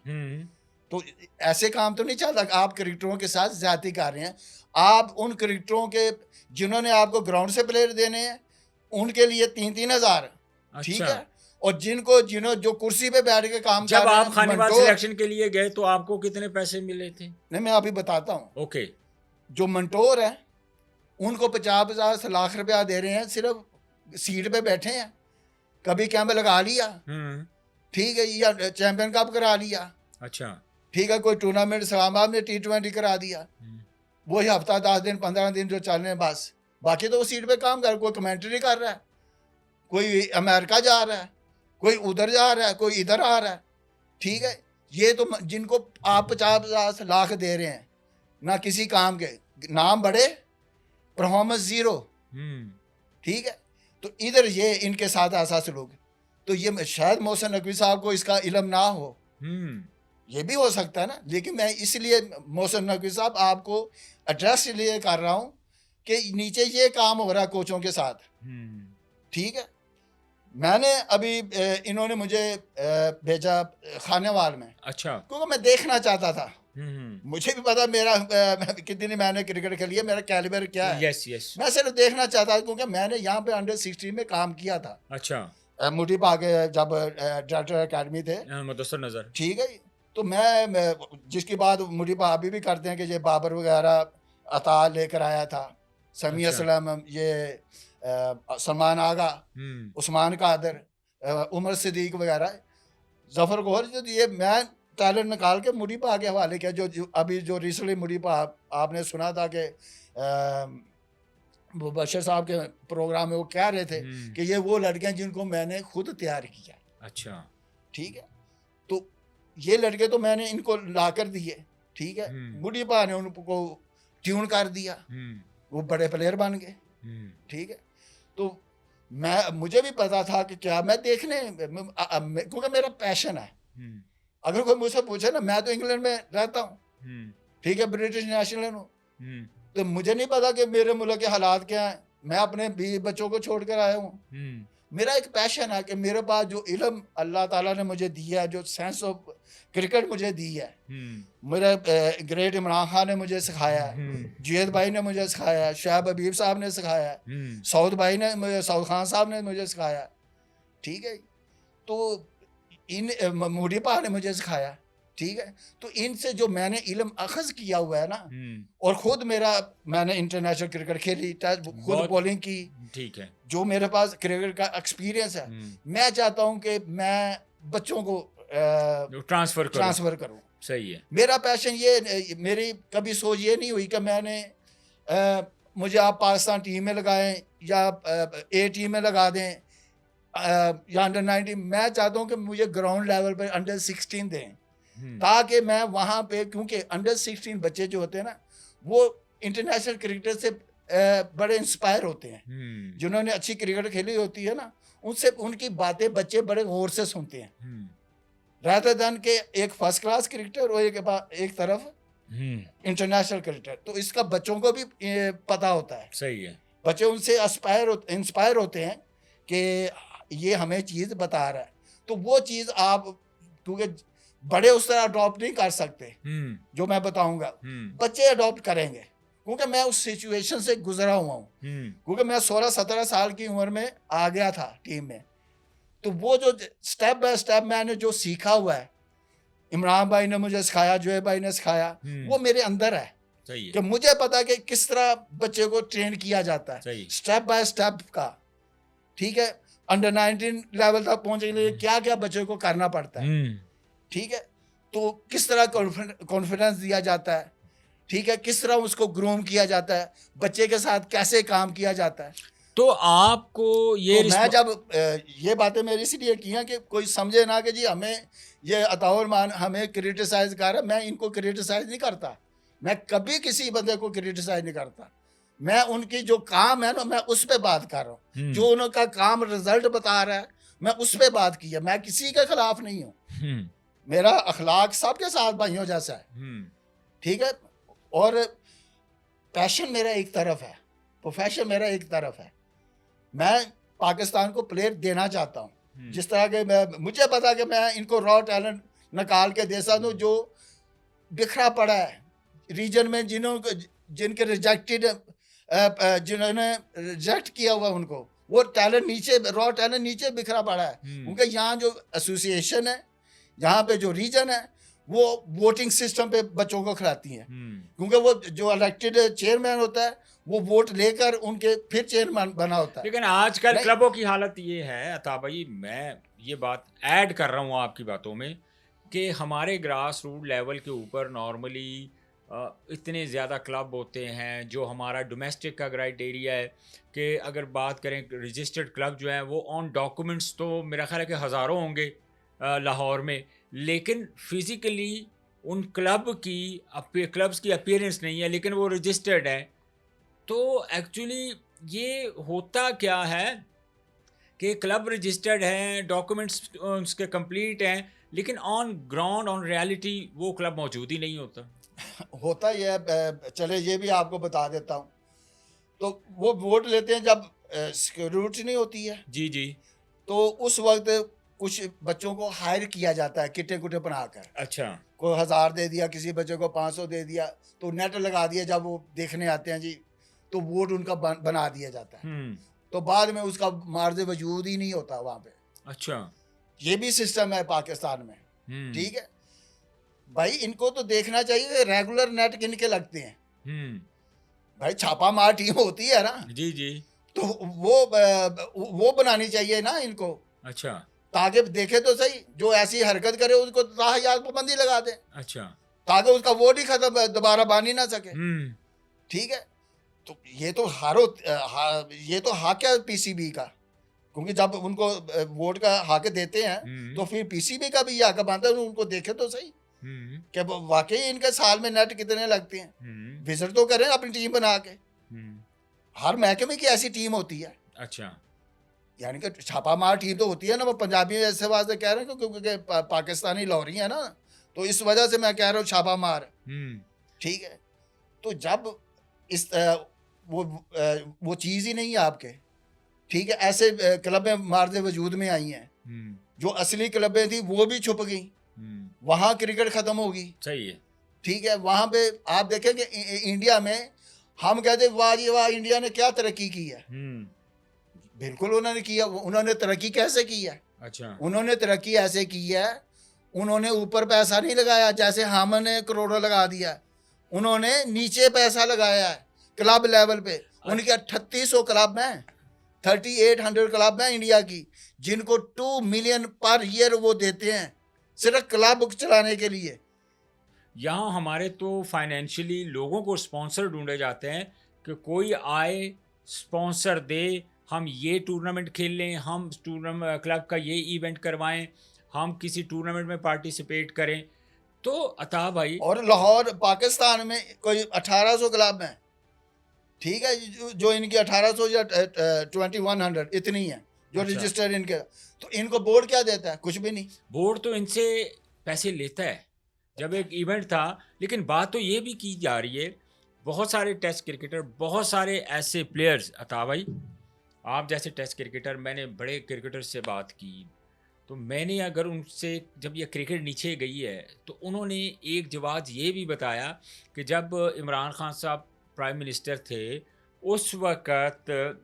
तो ऐसे काम तो नहीं चलता। आप क्रिकेटरों के साथ ज्यादती कर रहे हैं। आप उन क्रिकेटरों के जिन्होंने आपको ग्राउंड से प्लेयर देने हैं उनके लिए 3-3 हज़ार, ठीक है, और जो कुर्सी पे बैठ के काम जब आप खानेवाल सिलेक्शन के लिए गए तो आपको कितने पैसे मिले थे? नहीं, मैं अभी बताता हूँ। ओके, जो मंटोर है उनको 50-50 लाख रुपया दे रहे हैं, सिर्फ सीट पे बैठे हैं, कभी कैंप लगा लिया, ठीक है, या चैंपियन कप करा लिया, अच्छा, ठीक है, कोई टूर्नामेंट इस्लामाबाद में T20 करा दिया, वही हफ्ता 10 दिन 15 दिन जो चल रहे हैं बस, बाकी तो वो सीट पे काम कर, कोई कमेंट्री कर रहा है, कोई अमेरिका जा रहा है, कोई उधर जा रहा है, कोई इधर आ रहा है, ठीक है। ये तो जिनको आप 50-50 लाख दे रहे हैं, ना किसी काम के, नाम बड़े, परफॉर्मेंस जीरो, ठीक है। तो इधर ये इनके साथ ऐसा सलूक, तो ये शायद मोहसिन नकवी साहब को इसका इल्म ना हो, ये भी हो सकता है ना, लेकिन मैं इसलिए मोहसिन नकवी साहब आपको एड्रेस इसलिए कर रहा हूँ कि नीचे ये काम हो रहा है कोचों के साथ, ठीक है। मैंने अभी इन्होंने मुझे भेजा खानेवाल में, अच्छा, क्योंकि मैं देखना चाहता था, मुझे भी पता मेरा कितनी मैंने क्रिकेट खेली है, मेरा कैलिबर क्या है, यस मैं सिर्फ देखना चाहता था, क्योंकि मैंने यहाँ पे अंडर 16 में काम किया था, अच्छा, मुटी पाके जब डायरेक्टर अकेडमी थे, मुदस्सिर नजर, ठीक है, तो मैं जिसकी बात मुड़ी भाभी भी करते हैं कि ये बाबर वगैरह अता लेकर आया था, समी अच्छा। असलम, ये सलमान आगा, हम्म। उस्मान कादर, उमर सिद्दीक वगैरह, जफ़र गौहर, जो ये मैं टैलेंट निकाल के मुनीपा के हवाले किया। जो अभी जो रिसेंटली मुनीपा आपने सुना था कि वो बशर साहब के प्रोग्राम में वो कह रहे थे हम्म। कि ये वो लड़कियां जिनको मैंने खुद तैयार किया, अच्छा। ठीक है। तो ये लड़के तो मैंने इनको ला कर दिए, ठीक है। हम्म। मुनीपा ने उनको ट्यून कर दिया, हम्म। वो बड़े प्लेयर बन गए, हम्म। ठीक है। तो मुझे भी पता था कि क्या मैं देखने, क्योंकि मेरा पैशन है। हम्म। अगर कोई मुझसे पूछे ना, मैं तो इंग्लैंड में रहता हूँ, हम्म। ठीक है, ब्रिटिश नेशनल हूँ, हम्म। तो मुझे नहीं पता कि मेरे मुल्क के हालात क्या हैं। मैं अपने बीवी बच्चों को छोड़ कर आया हूँ। हम्म। मेरा एक पैशन है कि मेरे पास जो इल्म अल्लाह ताला ने मुझे दिया है, जो सेंस ऑफ क्रिकेट मुझे दी है, हम्म। मेरे ग्रेट इमरान खान ने मुझे सिखाया है, हम्म। जुएद भाई ने मुझे सिखाया है, शाहब हबीब साहब ने सिखाया है, हम्म। सऊद भाई ने मुझे, सऊद खान साहब ने मुझे सिखाया, ठीक है। तो मुरीपा ने मुझे सिखाया, ठीक है। तो इनसे जो मैंने इल्म अखज़ किया हुआ है ना, हम्म। और ख़ुद मैंने इंटरनेशनल क्रिकेट खेली, खुद बहुत बॉलिंग की, ठीक है। जो मेरे पास क्रिकेट का एक्सपीरियंस है, मैं चाहता हूँ कि मैं बच्चों को ट्रांसफर करो। ट्रांसफ़र करूँ। सही है। मेरा पैशन ये, मेरी कभी सोच ये नहीं हुई कि मैंने मुझे आप पाकिस्तान टीम में लगाएं या ए टीम में लगा दें या अंडर 19। मैं चाहता हूँ कि मुझे ग्राउंड लेवल पर अंडर 16 दें, ताकि मैं वहाँ पे, क्योंकि अंडर 16 बच्चे जो होते हैं ना, वो इंटरनेशनल क्रिकेटर से बड़े इंस्पायर होते हैं। जिन्होंने अच्छी क्रिकेट खेली होती है ना, उनसे उनकी बातें बच्चे बड़े गौर से सुनते हैं, रादर देन के एक फर्स्ट क्लास क्रिकेटर और एक तरफ इंटरनेशनल क्रिकेटर। तो इसका बच्चों को भी पता होता है। सही है। बच्चे उनसे इंस्पायर होते हैं कि ये हमें चीज़ बता रहा है। तो वो चीज़ आप, क्योंकि बड़े उस तरह अडॉप्ट नहीं कर सकते जो मैं बताऊंगा, बच्चे अडॉप्ट करेंगे, क्योंकि मैं उस सिचुएशन से गुजरा हुआ हूँ। क्योंकि मैं 16-17 साल की उम्र में आ गया था टीम में। तो वो जो स्टेप बाय स्टेप मैंने जो सीखा हुआ है, इमरान भाई ने मुझे सिखाया, जुएब भाई ने सिखाया, वो मेरे अंदर है। सही है। कि मुझे पता है कि किस तरह बच्चे को ट्रेन किया जाता है, स्टेप बाय स्टेप का, ठीक है। अंडर 19 लेवल तक पहुंचने के लिए क्या क्या बच्चे को करना पड़ता है, ठीक है। तो किस तरह कॉन्फिडेंस दिया जाता है, ठीक है, किस तरह उसको ग्रूम किया जाता है, बच्चे के साथ कैसे काम किया जाता है। तो आपको ये तो मैं जब ये बातें मेरी इसलिए की हैं कि कोई समझे ना कि जी हमें ये अताउर मान हमें क्रिटिसाइज कर रहा है। मैं इनको क्रिटिसाइज नहीं करता, मैं कभी किसी बंदे को क्रिटिसाइज नहीं करता। मैं उनकी जो काम है ना, मैं उस पर बात कर रहा हूँ। जो उनका काम रिजल्ट बता रहा है, मैं उस पर बात की है। मैं किसी के खिलाफ नहीं हूँ। मेरा अखलाक सबके साथ भाइयों जैसा है, ठीक है। और पैशन मेरा एक तरफ है, प्रोफेशन मेरा एक तरफ है। मैं पाकिस्तान को प्लेयर देना चाहता हूँ, जिस तरह के मुझे पता कि मैं इनको रॉ टैलेंट निकाल के दे सकता हूँ, जो बिखरा पड़ा है रीजन में, जिनके रिजेक्टेड, जिन्होंने रिजेक्ट किया हुआ उनको, वो टैलेंट नीचे, रॉ टैलेंट नीचे बिखरा पड़ा है। उनके यहाँ जो एसोसिएशन है, यहाँ पे जो रीजन है, वो वोटिंग सिस्टम पे बच्चों को खिलाती हैं, क्योंकि वो जो इलेक्टेड चेयरमैन होता है, वो वोट लेकर उनके फिर चेयरमैन बना होता है। लेकिन आजकल क्लबों की हालत ये है अता भाई, मैं ये बात ऐड कर रहा हूँ आपकी बातों में, कि हमारे ग्रास रूट लेवल के ऊपर नॉर्मली इतने ज़्यादा क्लब होते हैं। जो हमारा डोमेस्टिक का क्राइटेरिया है कि अगर बात करें रजिस्टर्ड क्लब जो है वो ऑन डॉक्यूमेंट्स तो मेरा ख्याल है कि हज़ारों होंगे लाहौर में, लेकिन फिज़िकली उन क्लब्स की अपीयरेंस नहीं है, लेकिन वो रजिस्टर्ड है। तो एक्चुअली ये होता क्या है कि क्लब रजिस्टर्ड हैं, डॉक्यूमेंट्स उसके कंप्लीट हैं, लेकिन ऑन ग्राउंड, ऑन रियलिटी वो क्लब मौजूद ही नहीं होता। होता ही है। चले ये भी आपको बता देता हूँ। तो वो वोट लेते हैं जब सिक्योरिटी नहीं होती है, जी जी, तो उस वक्त कुछ बच्चों को हायर किया जाता है किटे कुटे बनाकर। अच्छा, कोई 1000 दे दिया, किसी बच्चे को 500 दे दिया, तो नेट लगा दिया। जब वो देखने आते हैं जी, तो वोट उनका बना दिया जाता है। तो बाद में उसका मार्ज वजूद ही नहीं होता वहाँ पे। अच्छा, ये भी सिस्टम है पाकिस्तान में, ठीक है। भाई इनको तो देखना चाहिए रेगुलर नेट किनके लगते हैं। हम्म। भाई छापा मार टीम होती है ना, जी जी। तो वो बनानी चाहिए ना इनको, अच्छा ताकि देखे तो सही जो ऐसी हरकत करे उसको ताहयात पाबंदी लगा दें, अच्छा। ताकि उसका वोट ही खत्म दोबारा बन ही ना सके। हम्म। ठीक है, तो ये तो ये तो हक है पीसीबी का, क्योंकि जब उनको वोट का हक देते हैं हम्म। तो फिर पीसीबी का भी ये हक बनता है उनको देखे तो सही हम्म। कि वाकई इनके साल में नेट कितने लगते हैं। हम्म। विजिट तो करें अपनी टीम बना के, हम्म। हर महकमे की ऐसी टीम होती है, अच्छा। यानी कि छापामार टीम तो होती है ना। वो पंजाबी ऐसे वास्ते कह रहे हैं क्योंकि पाकिस्तानी लॉरी है ना, तो इस वजह से मैं कह रहा हूँ छापामार। हम्म। ठीक है, तो जब इस वो चीज़ ही नहीं है आपके, ठीक है, ऐसे क्लबें मारदे वजूद में आई हैं, हम्म। जो असली क्लबें थी वो भी छुप गई, हम्म। वहाँ क्रिकेट ख़त्म होगी। सही है। ठीक है, वहाँ पे आप देखेंगे इंडिया में हम कहते वाह जी वाह इंडिया ने क्या तरक्की की है। हम्म। बिल्कुल उन्होंने किया। उन्होंने तरक्की कैसे की है? अच्छा। उन्होंने तरक्की ऐसे की है, उन्होंने ऊपर पैसा नहीं लगाया जैसे हमने करोड़ों लगा दिया, उन्होंने नीचे पैसा लगाया है क्लब लेवल पे। उनके 3800 क्लब हैं, 3800 क्लब हैं इंडिया की, जिनको 2 मिलियन पर ईयर वो देते हैं सिर्फ क्लब चलाने के लिए। यहाँ हमारे तो फाइनेंशियली लोगों को स्पॉन्सर ढूंढे जाते हैं कि कोई आए स्पॉन्सर दे, हम ये टूर्नामेंट खेल लें, हम टूर्नामेंट क्लब का ये इवेंट करवाएं, हम किसी टूर्नामेंट में पार्टिसिपेट करें। तो अता भाई, और लाहौर पाकिस्तान में कोई 1800 क्लब हैं, ठीक है, जो इनकी 1800 या 2100 इतनी है जो अच्छा। रजिस्टर इनके। तो इनको बोर्ड क्या देता है? कुछ भी नहीं। बोर्ड तो इनसे पैसे लेता है जब एक इवेंट था। लेकिन बात तो ये भी की जा रही है, बहुत सारे टेस्ट क्रिकेटर, बहुत सारे ऐसे प्लेयर्स, अता भाई आप जैसे टेस्ट क्रिकेटर, मैंने बड़े क्रिकेटर से बात की, तो मैंने अगर उनसे, जब ये क्रिकेट नीचे गई है, तो उन्होंने एक जवाब ये भी बताया कि जब इमरान खान साहब प्राइम मिनिस्टर थे उस वक़्त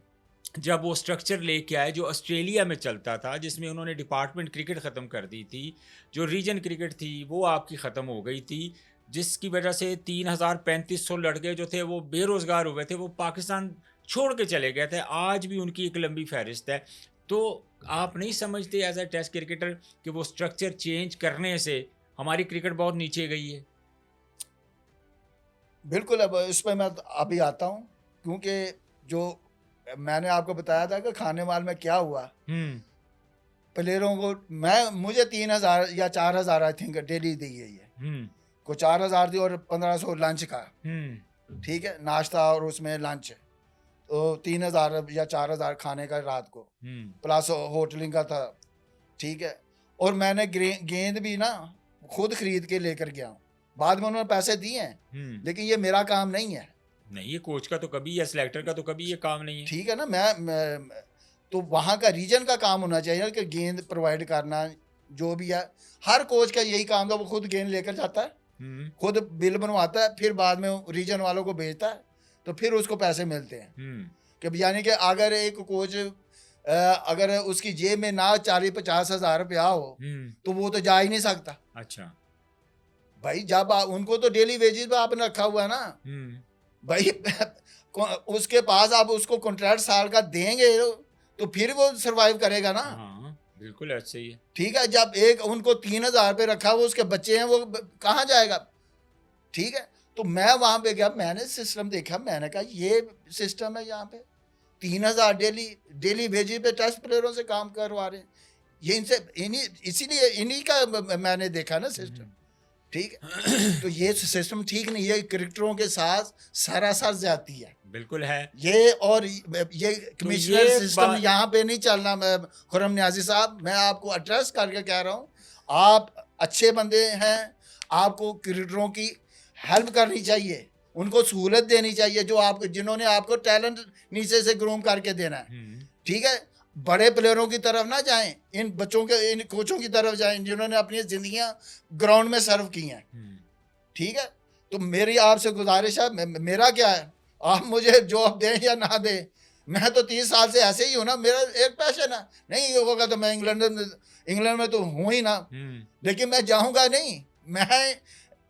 जब वो स्ट्रक्चर लेके आए जो ऑस्ट्रेलिया में चलता था, जिसमें उन्होंने डिपार्टमेंट क्रिकेट ख़त्म कर दी थी, जो रीजन क्रिकेट थी वो आपकी ख़त्म हो गई थी, जिसकी वजह से 3,3500 लड़के जो थे वो बेरोज़गार हुए थे, वो पाकिस्तान छोड़ के चले गए थे। आज भी उनकी एक लंबी फहरिस्त है। तो आप नहीं समझते एज ए टेस्ट क्रिकेटर कि वो स्ट्रक्चर चेंज करने से हमारी क्रिकेट बहुत नीचे गई है? बिल्कुल, अब इस पर मैं अभी आता हूँ, क्योंकि जो मैंने आपको बताया था कि खाने वाल में क्या हुआ, प्लेयरों को मुझे 3000 या 4000 आई थिंक डेली दी गई है, को 4000 दी और 1500 लंच का। ठीक है, नाश्ता और उसमें लंच, तो 3000 या 4000 खाने का रात को, प्लस होटलिंग का था। ठीक है, और मैंने गेंद भी ना खुद खरीद के लेकर गया हूँ, बाद में उन्होंने पैसे दिए हैं, लेकिन ये मेरा काम नहीं है। नहीं, ये कोच का तो कभी, या सिलेक्टर का तो कभी ये काम नहीं है। ठीक है ना, मैं तो वहाँ का रीजन का काम होना चाहिए कि गेंद प्रोवाइड करना, जो भी है। हर कोच का यही काम था, वो खुद गेंद लेकर जाता है, खुद बिल बनवाता है, फिर बाद में रीजन वालों को भेजता है, तो फिर उसको पैसे मिलते हैं। कि यानी कि अगर एक कोच अगर उसकी जेब में ना 40-50 हज़ार रुपया हो तो वो तो जा ही नहीं सकता। अच्छा भाई जब उनको तो डेली वेजेस पे आपने रखा हुआ है ना भाई, उसके पास आप उसको कॉन्ट्रैक्ट साल का देंगे तो फिर वो सरवाइव करेगा ना। हाँ बिल्कुल ऐसे ही है। ठीक है, जब एक उनको 3000 पे रखा, वो उसके बच्चे हैं, वो कहाँ जाएगा? ठीक है, तो मैं वहाँ पे गया, मैंने सिस्टम देखा, मैंने कहा ये सिस्टम है यहाँ पे, 3000 डेली वेजेस पे टेस्ट प्लेयरों से काम करवा रहे हैं ये, इसीलिए इन्हीं का मैंने देखा ना सिस्टम। ठीक है, तो ये सिस्टम ठीक नहीं है, क्रिकेटरों के साथ सरासर जाती है। बिल्कुल है ये, और ये कमिश्नर सिस्टम यहाँ पे नहीं चलना। खुर्रम नियाज़ी साहब, मैं आपको एड्रेस करके कह रहा हूँ, आप अच्छे बंदे हैं, आपको क्रिकेटरों की हेल्प करनी चाहिए, उनको सहूलत देनी चाहिए, जो आप जिन्होंने आपको टैलेंट नीचे से ग्रूम करके देना है। ठीक है, बड़े प्लेयरों की तरफ ना जाएं, इन बच्चों के, इन कोचों की तरफ जाएं जिन्होंने अपनी जिंदगियां ग्राउंड में सर्व की हैं। ठीक है, तो मेरी आपसे गुजारिश है, मेरा क्या है, आप मुझे जॉब दें या ना दें, मैं तो 30 साल से ऐसे ही हूँ ना, मेरा एक पैशन है। नहीं होगा तो मैं इंग्लैंड में तो हूँ ही ना, लेकिन मैं जाऊँगा नहीं, मैं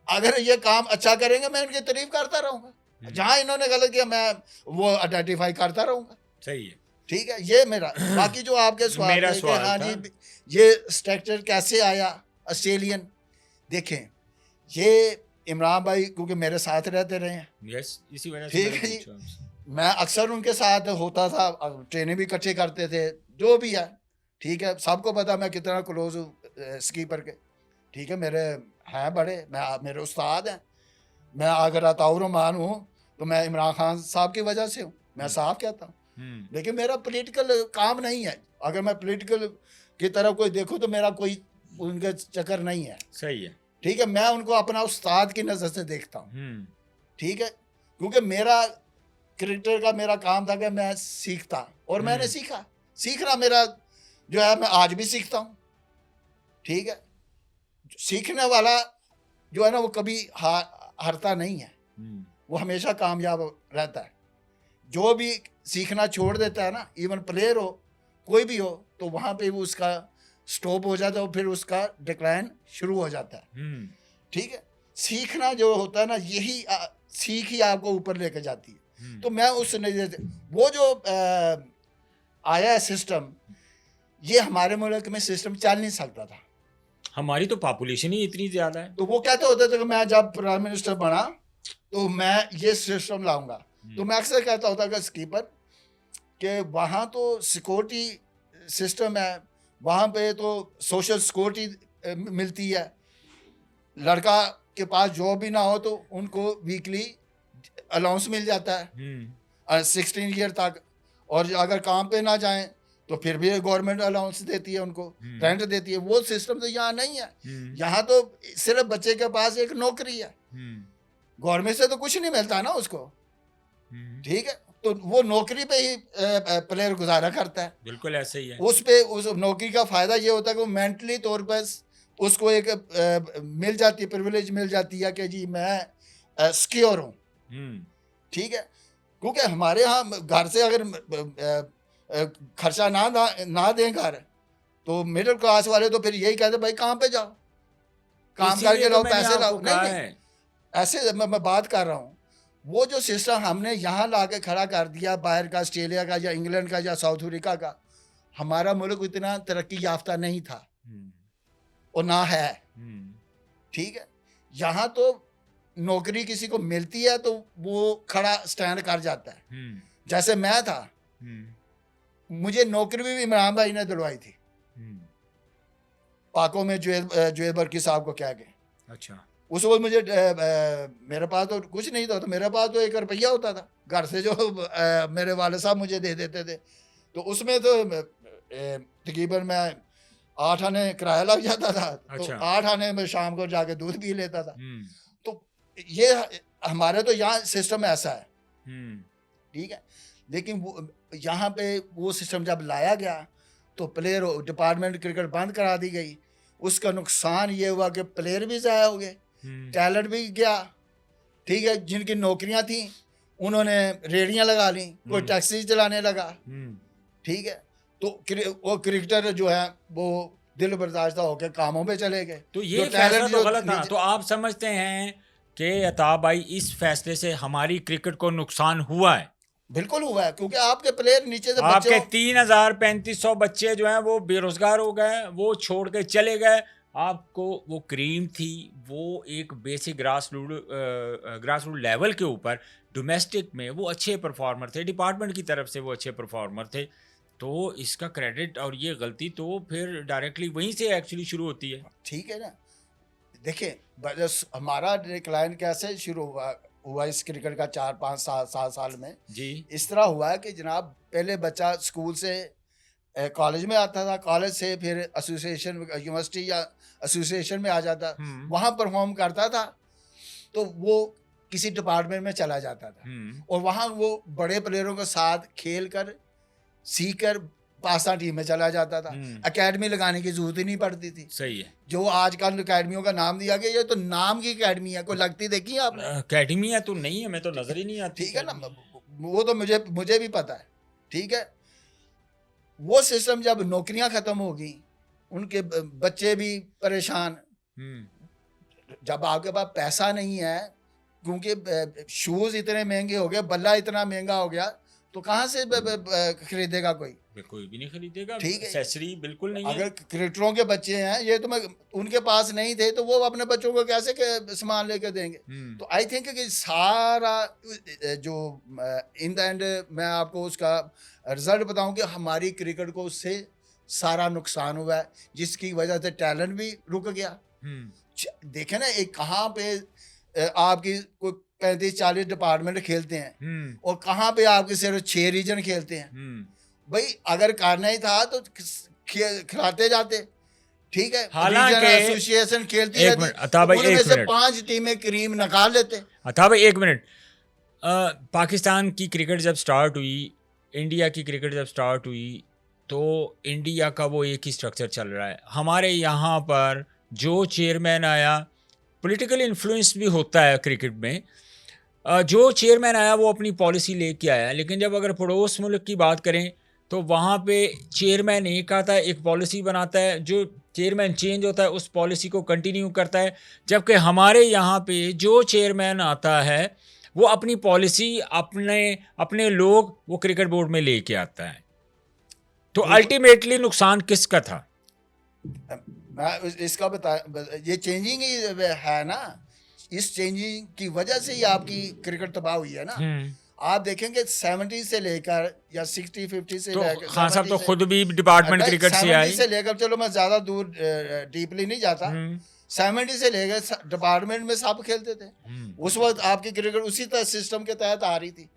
अगर ये काम अच्छा करेंगे मैं इनकी तारीफ करता रहूँगा, जहाँ इन्होंने गलत किया मैं वो आइडेंटिफाई करता रहूँगा। सही है। ठीक है, ये मेरा बाकी जो आपके सवाल मेरा थे कि सवाल हाँ था। जी ये स्ट्रक्चर कैसे आया ऑस्ट्रेलियन, देखें ये इमरान भाई क्योंकि मेरे साथ रहते रहे हैं, यस, इसी वजह से ठीक मैंने है जी, पूछा आपसे। मैं अक्सर उनके साथ होता था, ट्रेनिंग भी इकट्ठे करते थे, जो भी है, ठीक है, सबको पता मैं कितना क्लोज हूँ स्कीपर के, ठीक है, मेरे हैं बड़े, मेरे उस्ताद हैं, मैं अगर अताउर रहमान हूँ तो मैं इमरान खान साहब की वजह से हूँ, मैं साफ कहता हूँ, लेकिन मेरा पॉलिटिकल काम नहीं है, अगर मैं पॉलिटिकल की तरफ कोई देखूँ तो मेरा कोई उनका चक्कर नहीं है, सही है। ठीक है, मैं उनको अपना उस्ताद की नज़र से देखता हूँ, ठीक है, क्योंकि मेरा क्रिकेटर का मेरा काम था कि मैं सीखता और मैंने सीखना मेरा जो है, मैं आज भी सीखता हूँ, ठीक है, सीखने वाला जो है ना वो कभी हारता नहीं है, वो हमेशा कामयाब रहता है, जो भी सीखना छोड़ देता है ना, इवन प्लेयर हो कोई भी हो, तो वहाँ पे वो उसका स्टॉप हो जाता है और फिर उसका डिक्लाइन शुरू हो जाता है, ठीक है, सीखना जो होता है ना यही सीख ही आपको ऊपर लेके जाती है, तो मैं उस नज़रिए से वो जो आया है सिस्टम, ये हमारे मुल्क में सिस्टम चल नहीं सकता था, हमारी तो पॉपुलेशन ही इतनी ज्यादा है। तो वो कहते होते थे कि मैं जब प्राइम मिनिस्टर बना तो मैं ये सिस्टम लाऊंगा, तो मैं अक्सर कहता होता कि स्कीपर कि वहाँ तो सिक्योरिटी सिस्टम है, वहाँ पे तो सोशल सिक्योरिटी मिलती है, लड़का के पास जॉब भी ना हो तो उनको वीकली अलाउंस मिल जाता है 16 ईयर तक, और अगर काम पे ना जाएं तो फिर भी गवर्नमेंट अलाउंस देती है उनको, रेंट देती है, वो सिस्टम तो यहाँ नहीं है, यहाँ तो सिर्फ बच्चे के पास एक नौकरी है, गवर्नमेंट से तो कुछ नहीं मिलता ना उसको, ठीक है, तो वो नौकरी पे ही प्लेयर गुजारा करता है, बिल्कुल ऐसे ही है। उस पे उस नौकरी का फायदा ये होता है कि वो मेंटली तौर पर उसको एक मिल जाती है, प्रिविलेज मिल जाती है कि जी मैं सिक्योर हूँ, ठीक है, क्योंकि हमारे यहाँ घर से अगर खर्चा ना दें घर, तो मिडिल क्लास वाले तो फिर यही कहते भाई काम पे जाओ, काम करके लाओ, पैसे लाओ, नहीं ऐसे मैं बात कर रहा हूँ, वो जो सिस्टम हमने यहाँ ला के खड़ा कर दिया बाहर का, ऑस्ट्रेलिया का या इंग्लैंड का या साउथ अफ्रीका का, हमारा मुल्क इतना तरक्की याफ्ता नहीं था और ना है, ठीक है, यहाँ तो नौकरी किसी को मिलती है तो वो खड़ा स्टैंड कर जाता है, जैसे मैं था, मुझे नौकरी भी इमरान भाई ने दिलवाई थी, पाको में जुएद बर्की साहब को क्या गए, अच्छा, उस वक्त मुझे मेरे पास तो कुछ नहीं था, तो मेरे पास तो 1 रुपया होता था घर से जो मेरे वाले साहब मुझे दे देते थे, तो उसमें तो तकरीबन मैं 8 आने किराया लग जाता था, तो 8 आने में शाम को जाके दूध पी लेता था, तो ये हमारे तो यहाँ सिस्टम ऐसा है, ठीक है, लेकिन वो यहाँ पे वो सिस्टम जब लाया गया तो प्लेयर डिपार्टमेंट क्रिकेट बंद करा दी गई, उसका नुकसान ये हुआ कि प्लेयर भी ज़ाया हो गए, टैलेंट भी गया, ठीक है, जिनकी नौकरियां थी उन्होंने रेडियां लगा ली, कोई टैक्सी चलाने लगा, ठीक है, तो वो क्रिकेटर जो है वो दिल बर्दाश्त होकर कामों पे चले गए, तो ये फैसला तो गलत था, तो आप समझते हैं कि अताब भाई इस फैसले से हमारी क्रिकेट को नुकसान हुआ है? बिल्कुल हुआ है, क्योंकि आपके प्लेयर नीचे से आपके 3,3500 बच्चे जो हैं वो बेरोजगार हो गए, वो छोड़ के चले गए, आपको वो क्रीम थी, वो एक बेसिक ग्रास रूट लेवल के ऊपर डोमेस्टिक में वो अच्छे परफॉर्मर थे, डिपार्टमेंट की तरफ से वो अच्छे परफॉर्मर थे, तो इसका क्रेडिट और ये गलती तो फिर डायरेक्टली वहीं से एक्चुअली शुरू होती है, ठीक है ना, देखिए हमारा डिक्लाइन कैसे शुरू हुआ इस क्रिकेट का 4-5 साल में जी, इस तरह हुआ है कि जनाब पहले बच्चा स्कूल से कॉलेज में आता था, कॉलेज से फिर एसोसिएशन यूनिवर्सिटी या एसोसिएशन में आ जाता, वहाँ परफॉर्म करता था, तो वो किसी डिपार्टमेंट में चला जाता था और वहाँ वो बड़े प्लेयरों के साथ खेल कर सीख कर पाकिस्तान टीम में चला जाता था, एकेडमी लगाने की जरूरत ही नहीं पड़ती थी, सही है, जो आजकल एकेडमियों का नाम दिया गया, ये तो नाम की एकेडमी है, कोई लगती देखी है आपने? एकेडमी है तो नहीं है, मैं तो नजर ही नहीं आती, ठीक है ना, वो तो मुझे भी पता है, ठीक है, वो सिस्टम जब नौकरियां खत्म होगी, उनके बच्चे भी परेशान, जब आपके पास पैसा नहीं है, क्योंकि शूज इतने महंगे हो गए, बल्ला इतना महंगा हो गया, तो कहाँ से खरीदेगा कोई? कोई भी नहीं खरीदेगा, ठीक है। एक्सेसरी बिल्कुल नहीं है। अगर क्रिकेटरों के बच्चे हैं, ये तो मैं, उनके पास नहीं थे तो वो अपने बच्चों को कैसे सामान लेकर देंगे? तो आई थिंक कि सारा जो इन द एंड मैं आपको उसका रिजल्ट बताऊं कि हमारी क्रिकेट को उससे सारा नुकसान हुआ है, जिसकी वजह से टैलेंट भी रुक गया। देखे ना, एक कहाँ पे आपकी कोई 35-40 डिपार्टमेंट खेलते हैं और कहाँ पे आपके सिर्फ 6 रीजन खेलते हैं। भाई अगर करना ही था तो खिलाते जाते, ठीक है, हालांकि एसोसिएशन खेलती एक रहती, मिनट अता भाई, उनमें एक से मिनट 5 टीमें क्रीम निकाल लेते। अता भाई एक मिनट, पाकिस्तान की क्रिकेट जब स्टार्ट हुई, इंडिया की क्रिकेट जब स्टार्ट हुई, तो इंडिया का वो एक ही स्ट्रक्चर चल रहा है। हमारे यहाँ पर जो चेयरमैन आया, पॉलिटिकल इन्फ्लुएंस भी होता है क्रिकेट में, जो चेयरमैन आया वो अपनी पॉलिसी लेके आया। लेकिन जब अगर पड़ोस मुल्क की बात करें तो वहाँ पे चेयरमैन एक आता है, एक पॉलिसी बनाता है, जो चेयरमैन चेंज होता है उस पॉलिसी को कंटिन्यू करता है। जबकि हमारे यहाँ पे जो चेयरमैन आता है वो अपनी पॉलिसी, अपने अपने लोग वो क्रिकेट बोर्ड में लेके आता है। तो अल्टीमेटली नुकसान किसका था? मैं इसका ये चेंजिंग ही है ना, इस चेंजिंग की वजह से ही आपकी क्रिकेट तबाह हुई है ना। आप देखेंगे 70 से लेकर या 60-50 से तो लेकर, खान साहब तो खुद भी डिपार्टमेंट क्रिकेट से आए। 70 से लेकर, चलो मैं ज्यादा दूर डीपली नहीं जाता, 70 से लेकर डिपार्टमेंट में सब खेलते थे। उस वक्त आपकी क्रिकेट उसी तरह सिस्टम के तहत आ रही थी।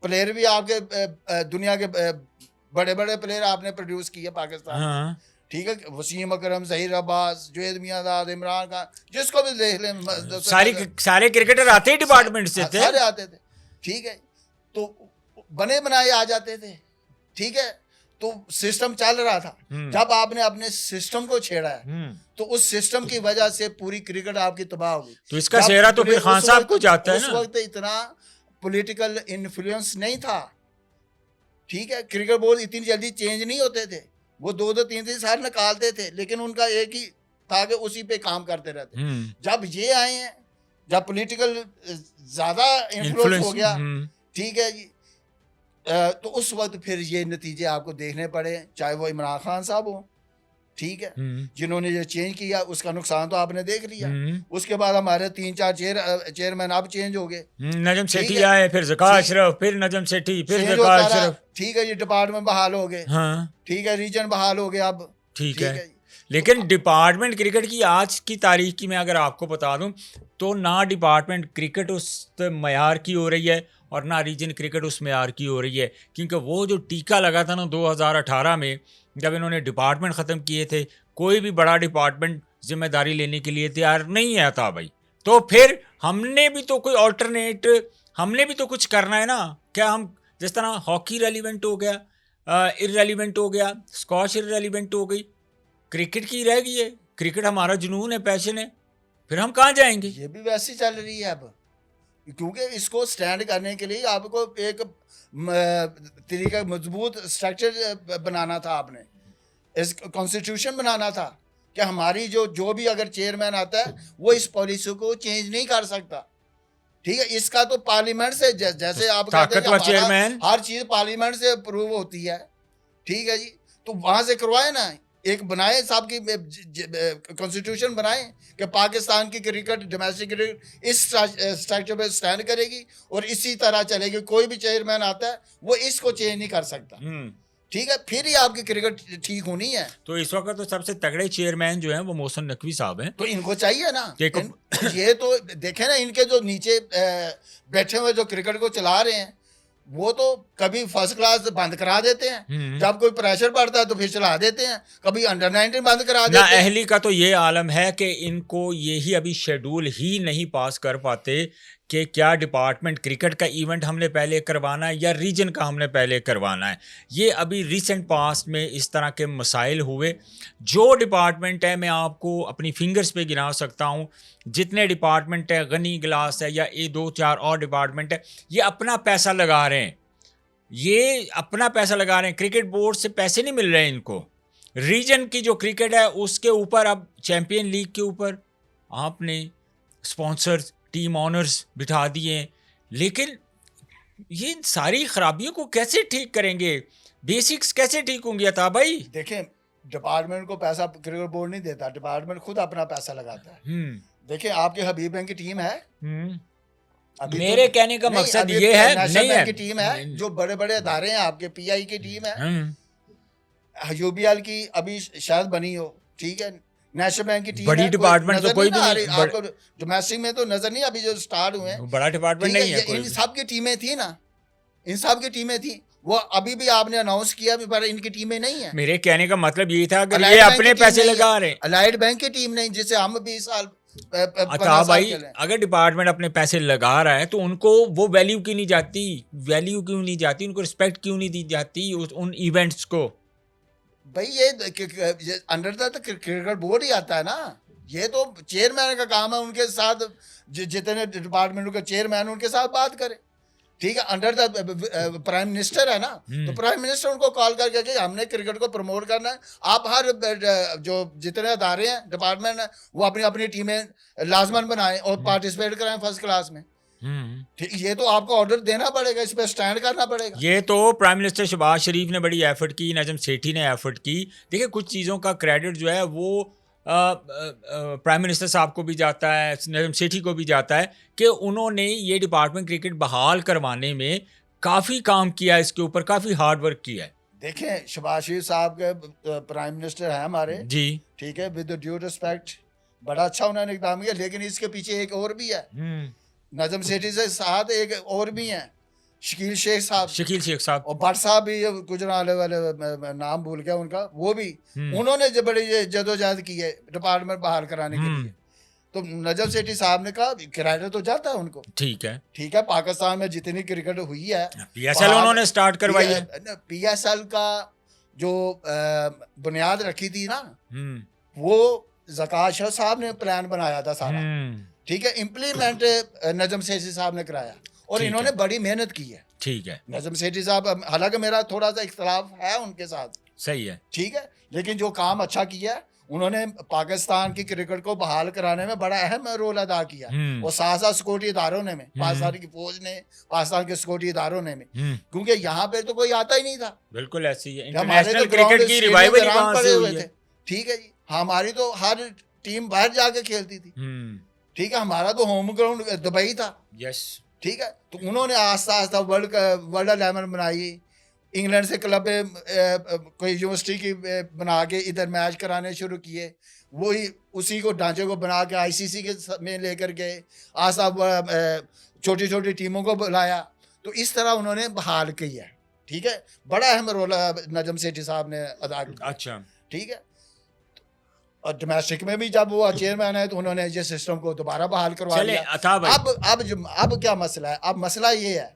प्लेयर भी आपके दुनिया के बड़े बड़े प्लेयर आपने प्रोड्यूस किए पाकिस्तान, ठीक है, वसीम अकरम, जहीर अब्बास, जुनैद मियांदाद, इमरान खान, जिसको भी देख लें, सारे क्रिकेटर आते ही डिपार्टमेंट से थे, सारे आते थे, ठीक है। तो बने बनाए आ जाते थे, ठीक है, तो सिस्टम चल रहा था। जब आपने अपने सिस्टम को छेड़ा है तो उस सिस्टम की वजह से पूरी क्रिकेट आपकी तबाह हो गई। तो इसका सेहरा तो फिर खान साहब को जाता है ना। उस वक्त इतना पॉलिटिकल इन्फ्लुएंस नहीं था, ठीक है, क्रिकेट बोर्ड इतनी जल्दी चेंज नहीं होते थे, वो 2-2 3-3 साल निकालते थे, लेकिन उनका एक ही था कि उसी पे काम करते रहते। जब ये आए हैं, जब पॉलिटिकल ज्यादा इन्फ्लुएंस हो गया, ठीक है जी, तो उस वक्त फिर ये नतीजे आपको देखने पड़े, चाहे वो इमरान खान साहब हो, ठीक है, जिन्होंने ये चेंज किया, उसका नुकसान तो आपने देख लिया। उसके बाद हमारे 3-4 चेयरमैन अब चेंज हो गए, नजम सेठी आए, फिर ज़का अशरफ, फिर नजम सेठी, फिर ज़का अशरफ, ठीक है, ये डिपार्टमेंट बहाल हो गए, ठीक है, रीजन बहाल हो गए अब, ठीक है। लेकिन डिपार्टमेंट क्रिकेट की आज की तारीख की मैं अगर आपको बता दूं तो ना डिपार्टमेंट क्रिकेट उस मयार की हो रही है और ना रीजन क्रिकेट उस मयार की हो रही है, क्योंकि वो जो टीका लगा था ना 2018 में, जब इन्होंने डिपार्टमेंट ख़त्म किए थे, कोई भी बड़ा डिपार्टमेंट जिम्मेदारी लेने के लिए तैयार नहीं है था भाई। तो फिर हमने भी तो कोई ऑल्टरनेट, हमने भी तो कुछ करना है ना। क्या हम जिस तरह हॉकी रेलिवेंट हो गया, इररेलिवेंट हो गया, स्कॉश इररेलिवेंट हो गई, क्रिकेट की रह गई है। क्रिकेट हमारा जुनून है, पैशन है, फिर हम कहाँ जाएंगे? ये भी वैसी चल रही है अब, क्योंकि इसको स्टैंड करने के लिए आपको एक तरीका मजबूत स्ट्रक्चर बनाना था, आपने इस कॉन्स्टिट्यूशन बनाना था कि हमारी जो भी अगर चेयरमैन आता है वो इस पॉलिसी को चेंज नहीं कर सकता, ठीक है। इसका तो पार्लियामेंट से, जैसे आप कहते हैं चेयरमैन, हर चीज पार्लियामेंट से अप्रूव होती है, ठीक है जी, तो वहां से करवाए ना, एक बनाए साहब की कॉन्स्टिट्यूशन बनाए कि पाकिस्तान की क्रिकेट, डोमेस्टिक क्रिकेट इस स्ट्रक्चर पे स्टैंड करेगी और इसी तरह चलेगी। कोई भी चेयरमैन आता है वो इसको चेंज नहीं कर सकता, ठीक है, फिर ही आपकी क्रिकेट ठीक होनी है। तो इस वक्त तो सबसे तगड़े चेयरमैन जो हैं वो मोहसिन नकवी साहब हैं, तो इनको चाहिए ना, ये तो देखे ना, इनके जो नीचे बैठे हुए जो क्रिकेट को चला रहे हैं वो तो कभी फर्स्ट क्लास बंद करा देते हैं, जब कोई प्रेशर पड़ता है तो फिर चला देते हैं, कभी अंडर 19 बंद करा देते हैं। अहली का तो ये आलम है कि इनको यही अभी शेड्यूल ही नहीं पास कर पाते कि क्या डिपार्टमेंट क्रिकेट का इवेंट हमने पहले करवाना है या रीजन का हमने पहले करवाना है। ये अभी रिसेंट पास्ट में इस तरह के मसाइल हुए। जो डिपार्टमेंट है, मैं आपको अपनी फिंगर्स पे गिना सकता हूँ, जितने डिपार्टमेंट है, गनी ग्लास है या ये 2-4 और डिपार्टमेंट है, ये अपना पैसा लगा रहे हैं, ये अपना पैसा लगा रहे हैं। क्रिकेट बोर्ड से पैसे नहीं मिल रहे हैं इनको। रीजन की जो क्रिकेट है उसके ऊपर, अब चैम्पियन लीग के ऊपर आपने स्पॉन्सर्स, टीम ऑनर्स बिठा दिए, लेकिन ये इन सारी खराबियों को कैसे ठीक करेंगे? बेसिक्स कैसे ठीक होंगी अता भाई? देखें, डिपार्टमेंट को पैसा क्रिकेट बोर्ड नहीं देता, डिपार्टमेंट खुद अपना पैसा लगाता है। देखिए, आपके हबीब बैंक की टीम है अभी, मेरे कहने का नहीं, मकसद अभी ये है, नेशनल नहीं बैंक है की टीम है, जो बड़े बड़े अदारे हैं आपके, पीआई की टीम है, हम्म, यूबीएल की अभी शायद बनी हो, ठीक है, नेशनल बैंक की टीम बड़ी है, डिपार्टमेंट तो नजर कोई नहीं भी आ नहीं, रही आपको, डोमेस्टिक में तो नजर नहीं अभी जो स्टार्ट हुए हैं, बड़ा डिपार्टमेंट ठीक है, नहीं है ये कोई इन भी। सब की टीमें थी ना, इन सब की टीमें थी, वो अभी भी आपने अनाउंस किया भी, पर इनकी टीमें नहीं है। मेरे कहने का मतलब ये था कि ये अलाइड बैंक अपने की टीम पैसे नहीं है, लगा रहे हैं। अलाइड बैंक की टीम नहीं, जिसे हम 20 साल 15 अता साल भाई, खेले। अगर डिपार्टमेंट अपने पैसे लगा रहा है तो उनको वो वैल्यू क्यों नहीं जाती, वैल्यू क्यों नहीं जाती, उनको रिस्पेक्ट क्यों नहीं दी जाती उन इवेंट्स को? भाई ये अंडर द क्रिकेट बोर्ड ही आता है ना, ये तो चेयरमैन का काम है, उनके साथ जितने डिपार्टमेंट के चेयरमैन उनके साथ बात करें, ठीक है, अंडर द प्राइम मिनिस्टर है ना, तो प्राइम मिनिस्टर उनको कॉल करके कि हमने क्रिकेट को प्रमोट करना है, आप हर जो जितने अदारे हैं, डिपार्टमेंट है, वो अपनी अपनी टीमें लाजमन बनाएं और पार्टिसिपेट कराएं फर्स्ट क्लास में। ठीक, ये तो आपको ऑर्डर देना पड़ेगा, इस पर स्टैंड करना पड़ेगा। ये तो प्राइम मिनिस्टर शहबाज शरीफ ने बड़ी एफर्ट की, नजम सेठी ने एफर्ट की। देखिए, कुछ चीज़ों का क्रेडिट जो है वो प्राइम मिनिस्टर साहब को भी जाता है, नजम सेठी को भी जाता है कि उन्होंने ये डिपार्टमेंट क्रिकेट बहाल करवाने में काफ़ी काम किया, इसके ऊपर काफ़ी हार्ड वर्क किया है। देखें, शहबाज शरीफ साहब के प्राइम मिनिस्टर हैं हमारे, जी, ठीक है, विद ड्यू रिस्पेक्ट, बड़ा अच्छा उन्होंने इकदाम किया, लेकिन इसके पीछे एक और भी है, नजम सेठी से साथ एक और भी हैं, शकील शेख साहब, शकील शेख साहब, और भट्ट साहब भी, गुजराले वाले मैं नाम भूल गया उनका, वो भी उन्होंने जो बड़ी जदोजहद की है डिपार्टमेंट बहाल कराने के लिए। तो नजम सेठी साहब ने कहा क्रेडिट तो जाता है उनको, ठीक है, ठीक है, पाकिस्तान में जितनी क्रिकेट हुई है, पीएसएल उन्होंने स्टार्ट करवाई है, पीएसएल का जो बुनियाद रखी थी ना, वो ज़कात शाह साहब ने प्लान बनाया था सारा, ठीक है, इम्प्लीमेंट नजम सेठी साहब ने कराया, और इन्होंने बड़ी मेहनत की है, ठीक है, नजम सेठी साहब, हालांकि मेरा थोड़ा सा इख्तलाफ है उनके साथ, सही है, ठीक है, लेकिन जो काम अच्छा किया है उन्होंने, पाकिस्तान की क्रिकेट को बहाल कराने में बड़ा अहम रोल अदा किया, और साथ साथ सिक्योरिटी इदारों ने में, पाकिस्तान की फौज ने, पाकिस्तान के सिक्योरिटी इदारों ने में, क्योंकि यहाँ पे तो कोई आता ही नहीं था, बिल्कुल ऐसे ही है, हमारे इंटरनेशनल तो क्रिकेट की रिवाइवल ही वहाँ से हुई है, ठीक है जी, हमारी तो हर टीम बाहर जाके खेलती थी, ठीक है, हमारा तो होम ग्राउंड दुबई था, यस, ठीक है, तो उन्होंने आस्ता आस्ता वर्ल्ड 11 बनाई, इंग्लैंड से क्लब कोई यूनिवर्सिटी की बना के इधर मैच कराने शुरू किए, वही उसी को ढांचे को बना के आईसीसी के में लेकर गए, आस्ता छोटी छोटी टीमों को बुलाया, तो इस तरह उन्होंने बहाल किया, ठीक है, बड़ा अहम रोल नजम सेठी साहब ने अदा किया, अच्छा, ठीक है, और डोमेस्टिक में भी जब वो चेयरमैन है तो उन्होंने ये सिस्टम को दोबारा बहाल करवा चले दिया। अता भाई, अब क्या मसला है? अब मसला ये है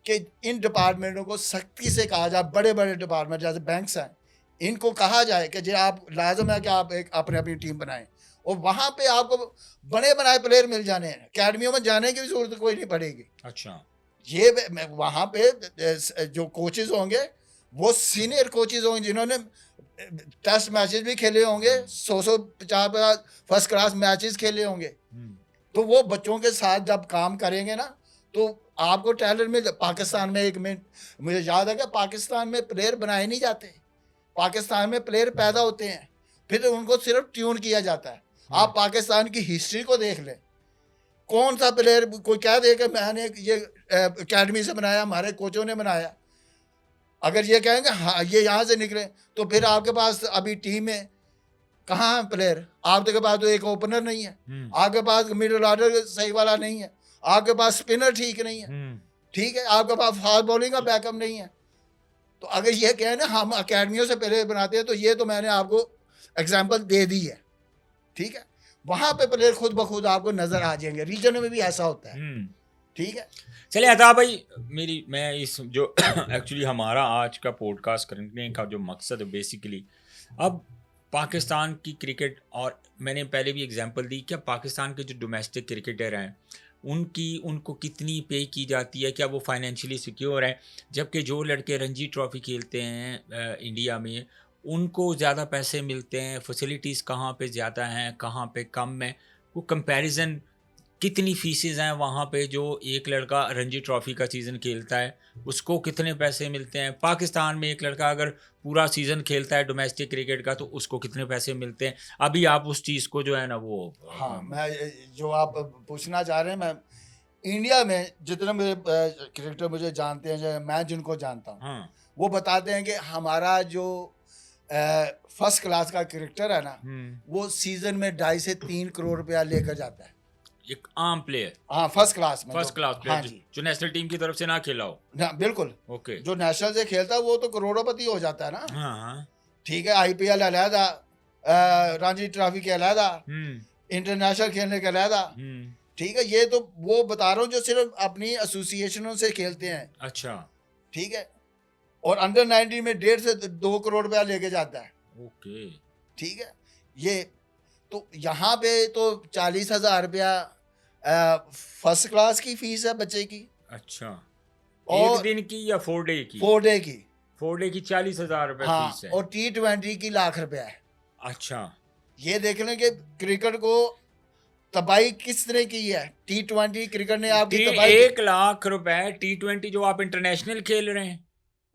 कि इन डिपार्टमेंटों को सख्ती से कहा जाए, बड़े बड़े डिपार्टमेंट जैसे बैंक्स हैं, इनको कहा जाए कि जो आप लाजम है कि आप एक अपने अपनी टीम बनाएं, और वहाँ पे आपको बने बनाए प्लेयर मिल जाने हैं, अकेडमियों में जाने की भी जरूरत कोई नहीं पड़ेगी। अच्छा, ये वहाँ पे जो कोचेज होंगे वो सीनियर कोचेज होंगे जिन्होंने टेस्ट मैचेस भी खेले होंगे, 100-150 फर्स्ट क्लास मैचेस खेले होंगे, तो वो बच्चों के साथ जब काम करेंगे ना तो आपको टैलेंट में, पाकिस्तान में एक मिनट मुझे याद है कि पाकिस्तान में प्लेयर बनाए नहीं जाते, पाकिस्तान में प्लेयर पैदा होते हैं फिर उनको सिर्फ ट्यून किया जाता है। आप पाकिस्तान की हिस्ट्री को देख लें, कौन सा प्लेयर कोई कह दे कि मैंने ये एकेडमी से बनाया, हमारे कोचों ने बनाया, अगर ये कहेंगे हाँ ये यहाँ से निकले, तो फिर आपके पास अभी टीम में कहाँ है प्लेयर? आपके पास तो एक ओपनर नहीं है, आपके पास मिडिल ऑर्डर सही वाला नहीं है, आपके पास स्पिनर ठीक नहीं है, ठीक है, आपके पास फास्ट बॉलिंग का बैकअप नहीं है। तो अगर ये कहें ना हम अकेडमियों से प्लेयर बनाते हैं, तो ये तो मैंने आपको एग्जाम्पल दे दी है, ठीक है, वहाँ पे प्लेयर खुद ब खुद आपको नजर आ जाएंगे, रीजन में भी ऐसा होता है, ठीक है। चलिए अता भाई, मैं इस जो एक्चुअली हमारा आज का पॉडकास्ट करने का जो मकसद है बेसिकली, अब पाकिस्तान की क्रिकेट, और मैंने पहले भी एग्जांपल दी, क्या पाकिस्तान के जो डोमेस्टिक क्रिकेटर हैं उनको कितनी पे की जाती है, क्या वो फाइनेंशियली सिक्योर है, जबकि जो लड़के रणजी ट्रॉफी खेलते हैं इंडिया में उनको ज़्यादा पैसे मिलते हैं, फैसिलिटीज़ कहाँ पे ज़्यादा हैं कहाँ पे कम है, वो कंपैरिजन कितनी फीसेज हैं वहाँ पे? जो एक लड़का रणजी ट्रॉफी का सीज़न खेलता है उसको कितने पैसे मिलते हैं? पाकिस्तान में एक लड़का अगर पूरा सीज़न खेलता है डोमेस्टिक क्रिकेट का तो उसको कितने पैसे मिलते हैं? अभी आप उस चीज़ को जो है ना वो हाँ, मैं जो आप पूछना चाह रहे हैं, मैं इंडिया में जितने मुझे क्रिकेटर मुझे जानते हैं, जो मैं जिनको जानता हूँ, हाँ वो बताते हैं कि हमारा जो फर्स्ट क्लास का क्रिकेटर है ना, वो सीजन में 2.5 से 3 करोड़ रुपया लेकर जाता है। एक आम प्लेयर, हाँ, फर्स्ट क्लास में, फर्स्ट क्लास हाँ प्लेयर जी, जो नेशनल टीम की तरफ से ना खेला हो। ना बिल्कुल, ओके। जो नेशनल से खेलता है वो तो करोड़ोंपति हो जाता है ना। हाँ हाँ। ठीक है, आईपीएल अलहदा, रणजी ट्रॉफी के अलहदा, इंटरनेशनल खेलने के अलहदा। ठीक है, ये तो वो बता रहा हूँ जो सिर्फ अपनी एसोसिएशनों से खेलते हैं। अच्छा। ठीक है, और अंडर 19 में 1.5 से 2 करोड़ रुपया लेके जाता है। ओके। ठीक है, ये तो यहाँ पे तो 40,000 रुपया फर्स्ट क्लास की फीस है बच्चे की। अच्छा, और एक दिन की या 4 डे की? 4 डे की। 4 डे की 40,000 रुपए हाँ, फीस है। और T20 की लाख रुपया है। अच्छा, ये देख लें कि क्रिकेट को तबाही किस तरह की है। T20 क्रिकेट ने आपकी तबाही 1 लाख रुपए T20 जो आप इंटरनेशनल खेल रहे हैं,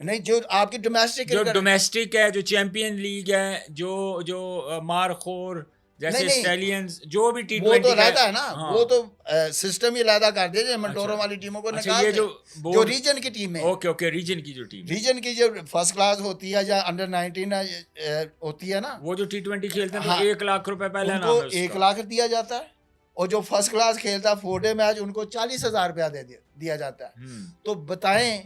नहीं, जो आपकी डोमेस्टिक जो क्रिकेट, डोमेस्टिक है, जो चैंपियन लीग है, जो जो मारखोर जैसे नहीं, स्टैलियंस, जो भी वो T20 तो का रहता है ना। हाँ। वो तो सिस्टम ही अलहदा कर दिया, मंटोरो अच्छा। वाली टीमों को अच्छा, निकाल ये के, जो जो बोर्ड, रीजन की टीम है, ओके ओके, रीजन की जो टीम है, रीजन की जो फर्स्ट क्लास होती है या अंडर 19 होती है ना, वो जो T20 खेलते हैं तो हाँ, 1 लाख रुपए पहले उनको नाम है 1 उसका। लाख दिया जाता है। और जो फर्स्ट क्लास खेलता है 4 डे मैच, उनको 40,000 रुपया दिया जाता है। तो बताएं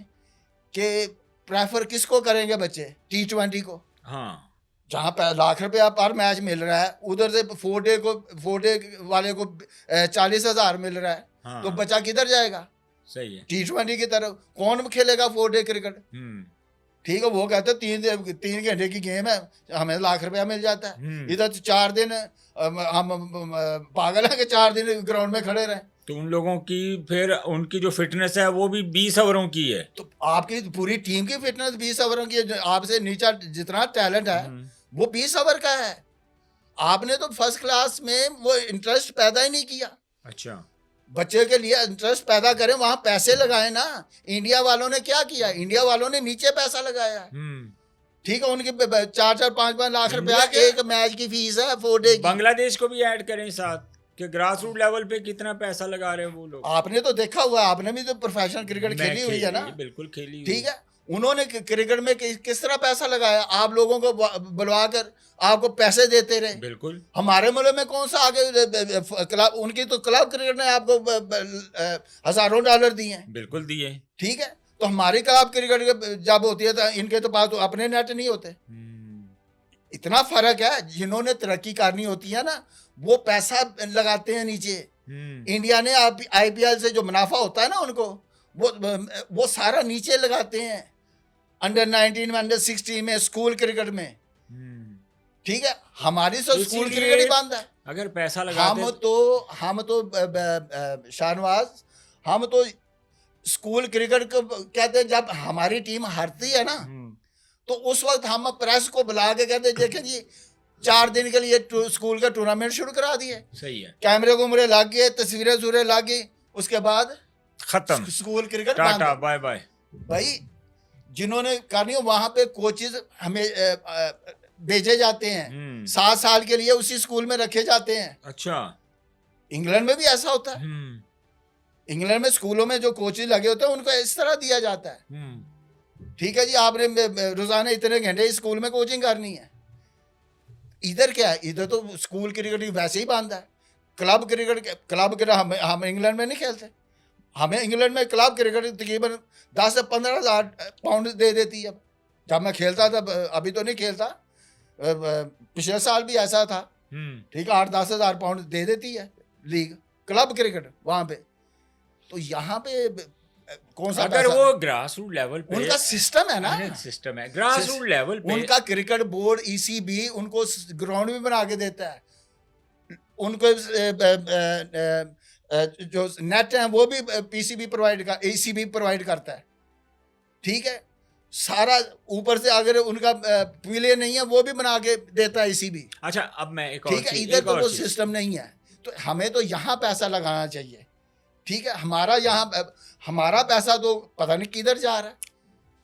कि प्रेफर किसको करेंगे बच्चे? T20 को, हाँ, जहाँ लाख रुपया पर मैच मिल रहा है, उधर से 4 डे वाले को 40,000 मिल रहा है। हाँ, तो बच्चा किधर जाएगा? सही है। T20 की तरफ। कौन खेलेगा 4 डे क्रिकेट? ठीक है, वो कहते हैं 3 घंटे की गेम है, हमें लाख रुपया मिल जाता है। इधर तो 4 दिन हम पागल है कि 4 दिन ग्राउंड में खड़े रहें। तो उन लोगों की फिर उनकी जो फिटनेस है वो भी 20 ओवरों की है। तो आपकी पूरी टीम की फिटनेस 20 ओवरों की है। आपसे नीचा जितना टैलेंट है वो 20 ओवर का है। आपने तो फर्स्ट क्लास में वो इंटरेस्ट पैदा ही नहीं किया। अच्छा, बच्चे के लिए इंटरेस्ट पैदा करें, वहां पैसे लगाए ना। इंडिया वालों ने क्या किया? इंडिया वालों ने नीचे पैसा लगाया है। ठीक है, उनकी 4-4-5-5 लाख रुपया एक मैच की फीस है 4 डे की। बांग्लादेश को भी ऐड करें साथ कि ग्रास रूट लेवल पे कितना पैसा लगा रहे हैं वो लोग। आपने तो देखा हुआ है, आपने भी तो प्रोफेशनल क्रिकेट खेली हुई है ना। बिल्कुल खेली हुई। ठीक है, उन्होंने क्रिकेट में किस तरह पैसा लगाया? आप लोगों को बुलवा कर आपको पैसे देते रहे। बिल्कुल। हमारे मुल्क में कौन सा आगे क्लब? उनकी तो क्लब क्रिकेट ने आपको हजारों डॉलर दिए हैं। बिल्कुल दिए। ठीक है, तो हमारी क्लब क्रिकेट जब होती है तो इनके तो पास तो अपने नेट नहीं होते। इतना फर्क है। जिन्होंने तरक्की करनी होती है ना, वो पैसा लगाते हैं नीचे। इंडिया ने आईपीएल से जो मुनाफा होता है ना, उनको वो सारा नीचे लगाते हैं। अंडर 19 में, अंडर 16 में, स्कूल क्रिकेट में। ठीक है, हमारी तो स्कूल क्रिकेट ही बंद है। अगर पैसा लगाते हम तो शाहनवाज, हम तो स्कूल क्रिकेट को कहते हैं। जब हमारी टीम हारती है ना, तो उस वक्त हम प्रेस को बुला के कहते हैं, देखें जी 4 दिन के लिए स्कूल का टूर्नामेंट शुरू करा दिए। सही है। कैमरे कुमरे लग गए, तस्वीरें सूरे लग गई, उसके बाद खत्म, school cricket tata bye bye. भाई, जिन्होंने करनी हो वहां पे कोचेज हमें भेजे जाते हैं। 7 साल के लिए उसी स्कूल में रखे जाते हैं। अच्छा, इंग्लैंड में भी ऐसा होता है। इंग्लैंड में स्कूलों में जो कोचेज लगे होते हैं उनको इस तरह दिया जाता है। ठीक है जी, आपने रोजाना इतने घंटे स्कूल में कोचिंग करनी है। इधर क्या है? इधर तो स्कूल क्रिकेट वैसे ही बंद है। क्लब क्रिकेट हम इंग्लैंड में नहीं खेलते। हमें इंग्लैंड में क्लब क्रिकेट तकरीबन 10 से 15,000 पाउंड दे देती है। जब मैं खेलता था, अभी तो नहीं खेलता, पिछले साल भी ऐसा था। ठीक है, 8-10 हज़ार पाउंड दे देती है लीग क्लब क्रिकेट वहां पे। तो यहाँ पे कौन सा? अगर वो ग्रास रूट लेवल पे उनका सिस्टम है ना, सिस्टम है ग्रास रूट लेवल पे। उनका क्रिकेट बोर्ड ECB उनको ग्राउंड भी बना के देता है। उनको जो नेट है वो भी PCB प्रोवाइड का ECB प्रोवाइड करता है। ठीक है, सारा ऊपर से अगर उनका पीले नहीं है वो भी बना के देता है ECB। अच्छा, अब मैं एक और ठीक है, इधर तो वो सिस्टम नहीं है। तो हमें तो यहाँ पैसा लगाना चाहिए, ठीक है। हमारा पैसा तो पता नहीं किधर जा रहा है।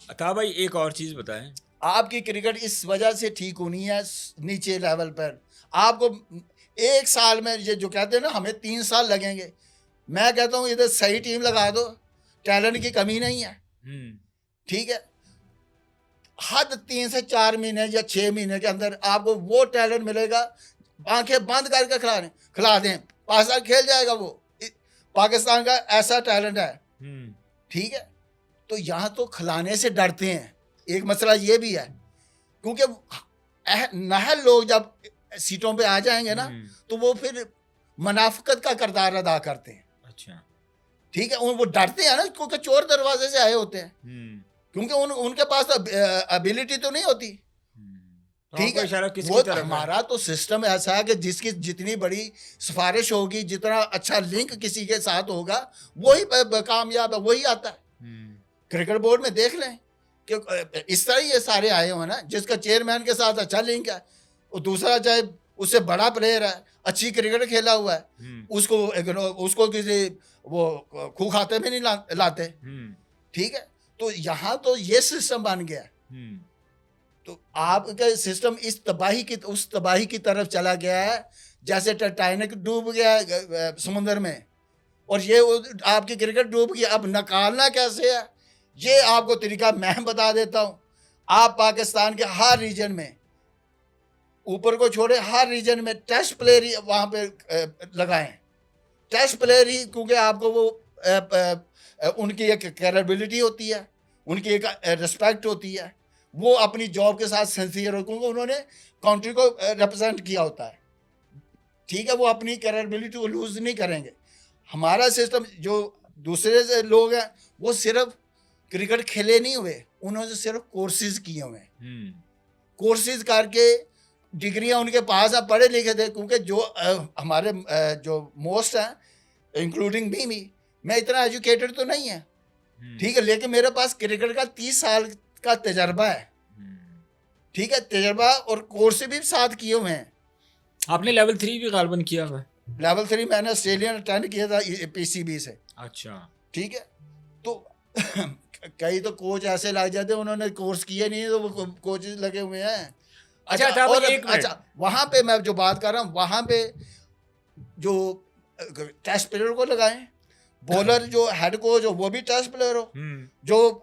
अता भाई एक और चीज़ बताएं। आपकी क्रिकेट इस वजह से ठीक होनी है नीचे लेवल पर। आपको 1 साल में, ये जो कहते हैं ना हमें 3 साल लगेंगे, मैं कहता हूँ इधर सही टीम लगा दो, टैलेंट की कमी नहीं है, ठीक है। हद 3 से 4 महीने या 6 महीने के अंदर आपको वो टैलेंट मिलेगा, आंखें बंद करके खिला दें, पाकिस्तान खेल जाएगा। वो पाकिस्तान का ऐसा टैलेंट है, ठीक है। तो यहाँ तो खिलाने से डरते हैं, एक मसला ये भी है, क्योंकि महल लोग जब सीटों पे आ जाएंगे ना तो वो फिर मुनाफिकत का किरदार अदा करते हैं। अच्छा, ठीक है, वो डरते हैं ना, क्योंकि चोर दरवाजे से आए होते हैं, क्योंकि उनके पास एबिलिटी तो नहीं होती, ठीक है। वो हमारा तो सिस्टम ऐसा है कि जिसकी जितनी बड़ी सिफारिश होगी, जितना अच्छा लिंक किसी के साथ होगा, वही कामयाब है, वही आता है। क्रिकेट बोर्ड में देख लें कि इस तरह ये सारे आए हुए हैं ना, जिसका चेयरमैन के साथ अच्छा लिंक है, और दूसरा चाहे उससे बड़ा प्लेयर है, अच्छी क्रिकेट खेला हुआ है, उसको किसी वो खू खाते में नहीं लाते, ठीक है। तो यहाँ तो ये सिस्टम बन गया है। तो आपका सिस्टम उस तबाही की तरफ चला गया है, जैसे टाइटैनिक डूब गया समुद्र में, और ये आपकी क्रिकेट डूब गई। अब निकालना कैसे है, ये आपको तरीका मैं बता देता हूँ। आप पाकिस्तान के हर रीजन में, ऊपर को छोड़े, हर रीजन में टेस्ट प्लेयर ही वहाँ पे लगाएं, टेस्ट प्लेयर ही, क्योंकि आपको वो उनकी एक कैपेबिलिटी होती है, उनकी एक रिस्पेक्ट होती है, वो अपनी जॉब के साथ सिंसियर हो, क्योंकि उन्होंने कंट्री को रिप्रेजेंट किया होता है, ठीक है। वो अपनी कैपेबिलिटी को लूज नहीं करेंगे। हमारा सिस्टम, जो दूसरे लोग हैं, वो सिर्फ क्रिकेट खेले नहीं हुए, उन्होंने सिर्फ कोर्सेज किए हुए हैं, कोर्सेज करके डिग्रियां उनके पास है, पढ़े लिखे थे। क्योंकि जो हमारे जो मोस्ट हैं, इंक्लूडिंग मी, मैं इतना एजुकेटेड तो नहीं है, ठीक है, लेकिन मेरे पास क्रिकेट का 30 साल का तजर्बा है, ठीक है, तजर्बा और कोर्स भी साथ किए हुए हैं। आपने लेवल 3 भी गालबन किया हुआ है? लेवल 3 मैंने ऑस्ट्रेलियन अटेंड किया था PCB से। अच्छा, ठीक है। तो कई तो कोच ऐसे लग जाते हैं, उन्होंने कोर्स किए नहीं, तो वो कोचेस लगे हुए हैं। अच्छा, और अच्छा, वहाँ पे मैं जो बात कर रहा हूँ, वहाँ पे जो टेस्ट प्लेयर को लगाएं, बॉलर जो हेड कोच हो वो भी टेस्ट प्लेयर हो, जो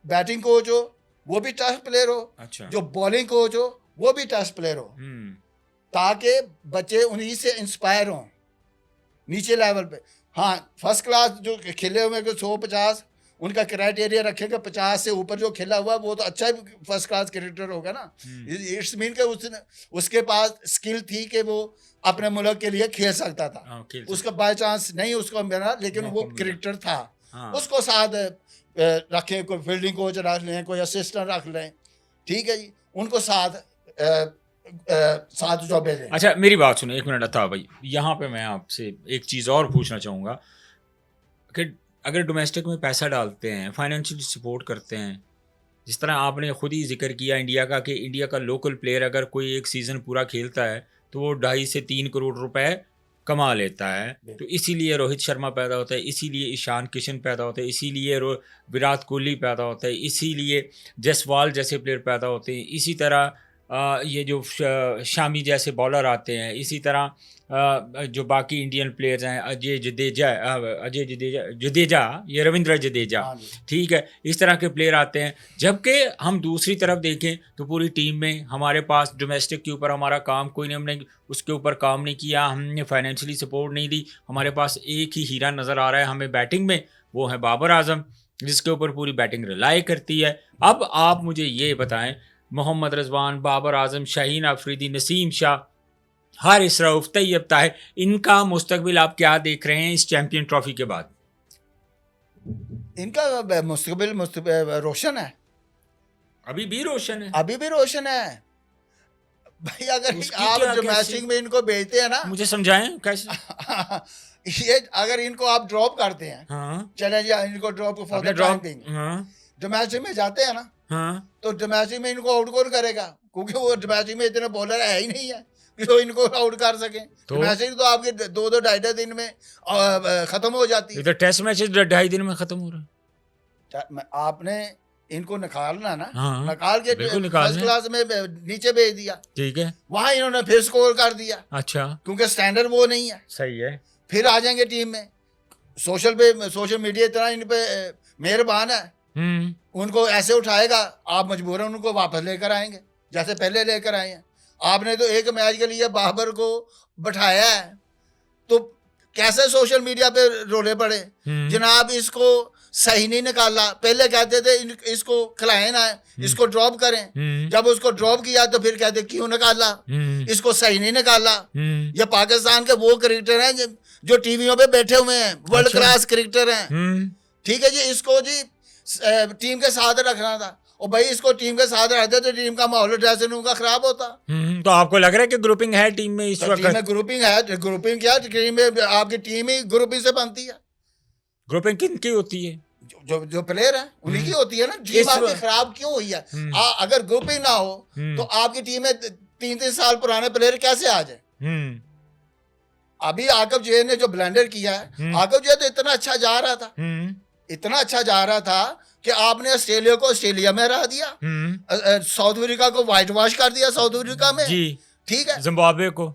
बैटिंग कोच हो वो भी टेस्ट प्लेयर हो, अच्छा, जो बॉलिंग कोच हो वो भी टेस्ट प्लेयर हो, ताकि बच्चे उन्हीं से इंस्पायर हों नीचे लेवल पे। हाँ, फर्स्ट क्लास जो खेले हुए 150, उनका क्राइटेरिया रखेगा 50 से ऊपर जो खेला हुआ वो तो अच्छा फर्स्ट क्लास क्रिकेटर होगा ना। इट्स मीन के उसके पास स्किल थी कि वो अपने मुल्क के लिए खेल सकता था, उसका बाय चांस नहीं उसको मिला, लेकिन वो क्रिकेटर था। उसको साथ रखें, कोई फील्डिंग कोच रख लें, कोई असिस्टेंट रख लें, ठीक है जी, उनको साथ जॉबे दें। अच्छा, मेरी बात सुनो एक मिनट था भाई, यहाँ पे मैं आपसे एक चीज़ और पूछना चाहूँगा कि अगर डोमेस्टिक में पैसा डालते हैं, फाइनेंशियल सपोर्ट करते हैं, जिस तरह आपने खुद ही जिक्र किया इंडिया का, कि इंडिया का लोकल प्लेयर अगर कोई एक सीज़न पूरा खेलता है तो वो 2.5 से 3 करोड़ रुपए कमा लेता है, तो इसीलिए रोहित शर्मा पैदा होता है, इसीलिए ईशान किशन पैदा होते हैं, इसीलिए विराट कोहली पैदा होता है, इसीलिए जसवाल जैसे प्लेयर पैदा होते हैं, इसी तरह ये जो शामी जैसे बॉलर आते हैं, इसी तरह जो बाकी इंडियन प्लेयर्स हैं, अजय जडेजा, ये रविंद्र जडेजा, ठीक है, इस तरह के प्लेयर आते हैं। जबकि हम दूसरी तरफ देखें तो पूरी टीम में हमारे पास डोमेस्टिक के ऊपर हमारा काम कोई नहीं, हमने उसके ऊपर काम नहीं किया, हमने फाइनेंशियली सपोर्ट नहीं दी। हमारे पास एक ही हीरा नज़र आ रहा है हमें बैटिंग में, वो है बाबर आजम, जिसके ऊपर पूरी बैटिंग रिलाई करती है। अब आप मुझे ये बताएं, मोहम्मद रिजवान, बाबर आजम, शाहीन अफरीदी, नसीम शाह, हारिस रऊफ, तैयब ताहिर, इनका मुस्तकबिल आप क्या देख रहे हैं इस चैंपियन ट्रॉफी के बाद? इनका मुस्तकबिल रोशन है, अभी भी रोशन है, अभी भी रोशन है भाई। अगर आप डोमेस्टिक में इनको भेजते हैं ना, मुझे समझाएं कैसे। ये अगर इनको आप ड्रॉप करते हैं, हाँ, चले जी इनको drop for the time, domestic में जाते हैं ना, हाँ, तो डोमेस्टिक में इनको आउट कौन करेगा, क्योंकि वो डोमेस्टिक में इतने बॉलर है ही नहीं है जो इनको आउट कर सकें। तो मैचेस तो आपके 2-2 ढाई-ढाई दिन में खत्म हो जाती ये है। तो टेस्ट मैचेस 2.5 दिन में खत्म हो रहा है। आपने इनको निकालना ना, हाँ, निकाल के बिल्कुल फर्स्ट निकालना है। क्लास में नीचे भेज दिया, ठीक है, वहां इन्होंने फिर स्कोर कर दिया, अच्छा, क्योंकि स्टैंडर्ड वो नहीं है। सही है। फिर आ जाएंगे टीम में। सोशल मीडिया इतना इन पे मेहरबान है, उनको ऐसे उठाएगा, आप मजबूरन उनको वापस लेकर आएंगे जैसे पहले लेकर आए हैं। आपने तो एक मैच के लिए बाबर को बैठाया है, तो कैसे सोशल मीडिया पे रोले पड़े, जनाब इसको सही नहीं निकाला, पहले कहते थे इसको खिलाएं ना, इसको ड्रॉप करें, जब उसको ड्रॉप किया तो फिर कहते क्यों निकाला, इसको सही नहीं निकाला। ये पाकिस्तान के वो क्रिकेटर हैं जो टीवियों पे बैठे हुए हैं, वर्ल्ड क्लास क्रिकेटर हैं, ठीक है जी। इसको जी टीम के साथ रखना था, और भाई इसको टीम के साथ रहते तो टीम का माहौल ड्रेसिंग रूम का खराब होता। तो आपको लग रहा है कि ग्रुपिंग है टीम में इस तो वक्त? टीम में ग्रुपिंग है, ग्रुपिंग क्या टीम में, आपकी टीम ही ग्रुपिंग से बनती है। ग्रुपिंग किन की होती है? जो प्लेयर है उन्हीं की होती है ना। टीम आपकी खराब क्यों हुई है? अगर ग्रुपिंग ना हो तो आपकी टीम में 3-3 साल पुराने प्लेयर कैसे आ जाए? अभी आकब जे ने जो ब्लेंडर किया है, आकब जे तो इतना अच्छा जा रहा था, इतना अच्छा जा रहा था कि आपने ऑस्ट्रेलिया को ऑस्ट्रेलिया में हरा दिया, साउथ अफ्रीका को व्हाइट वॉश कर दिया साउथ अफ्रीका में जी, ठीक है। जिम्बाब्वे को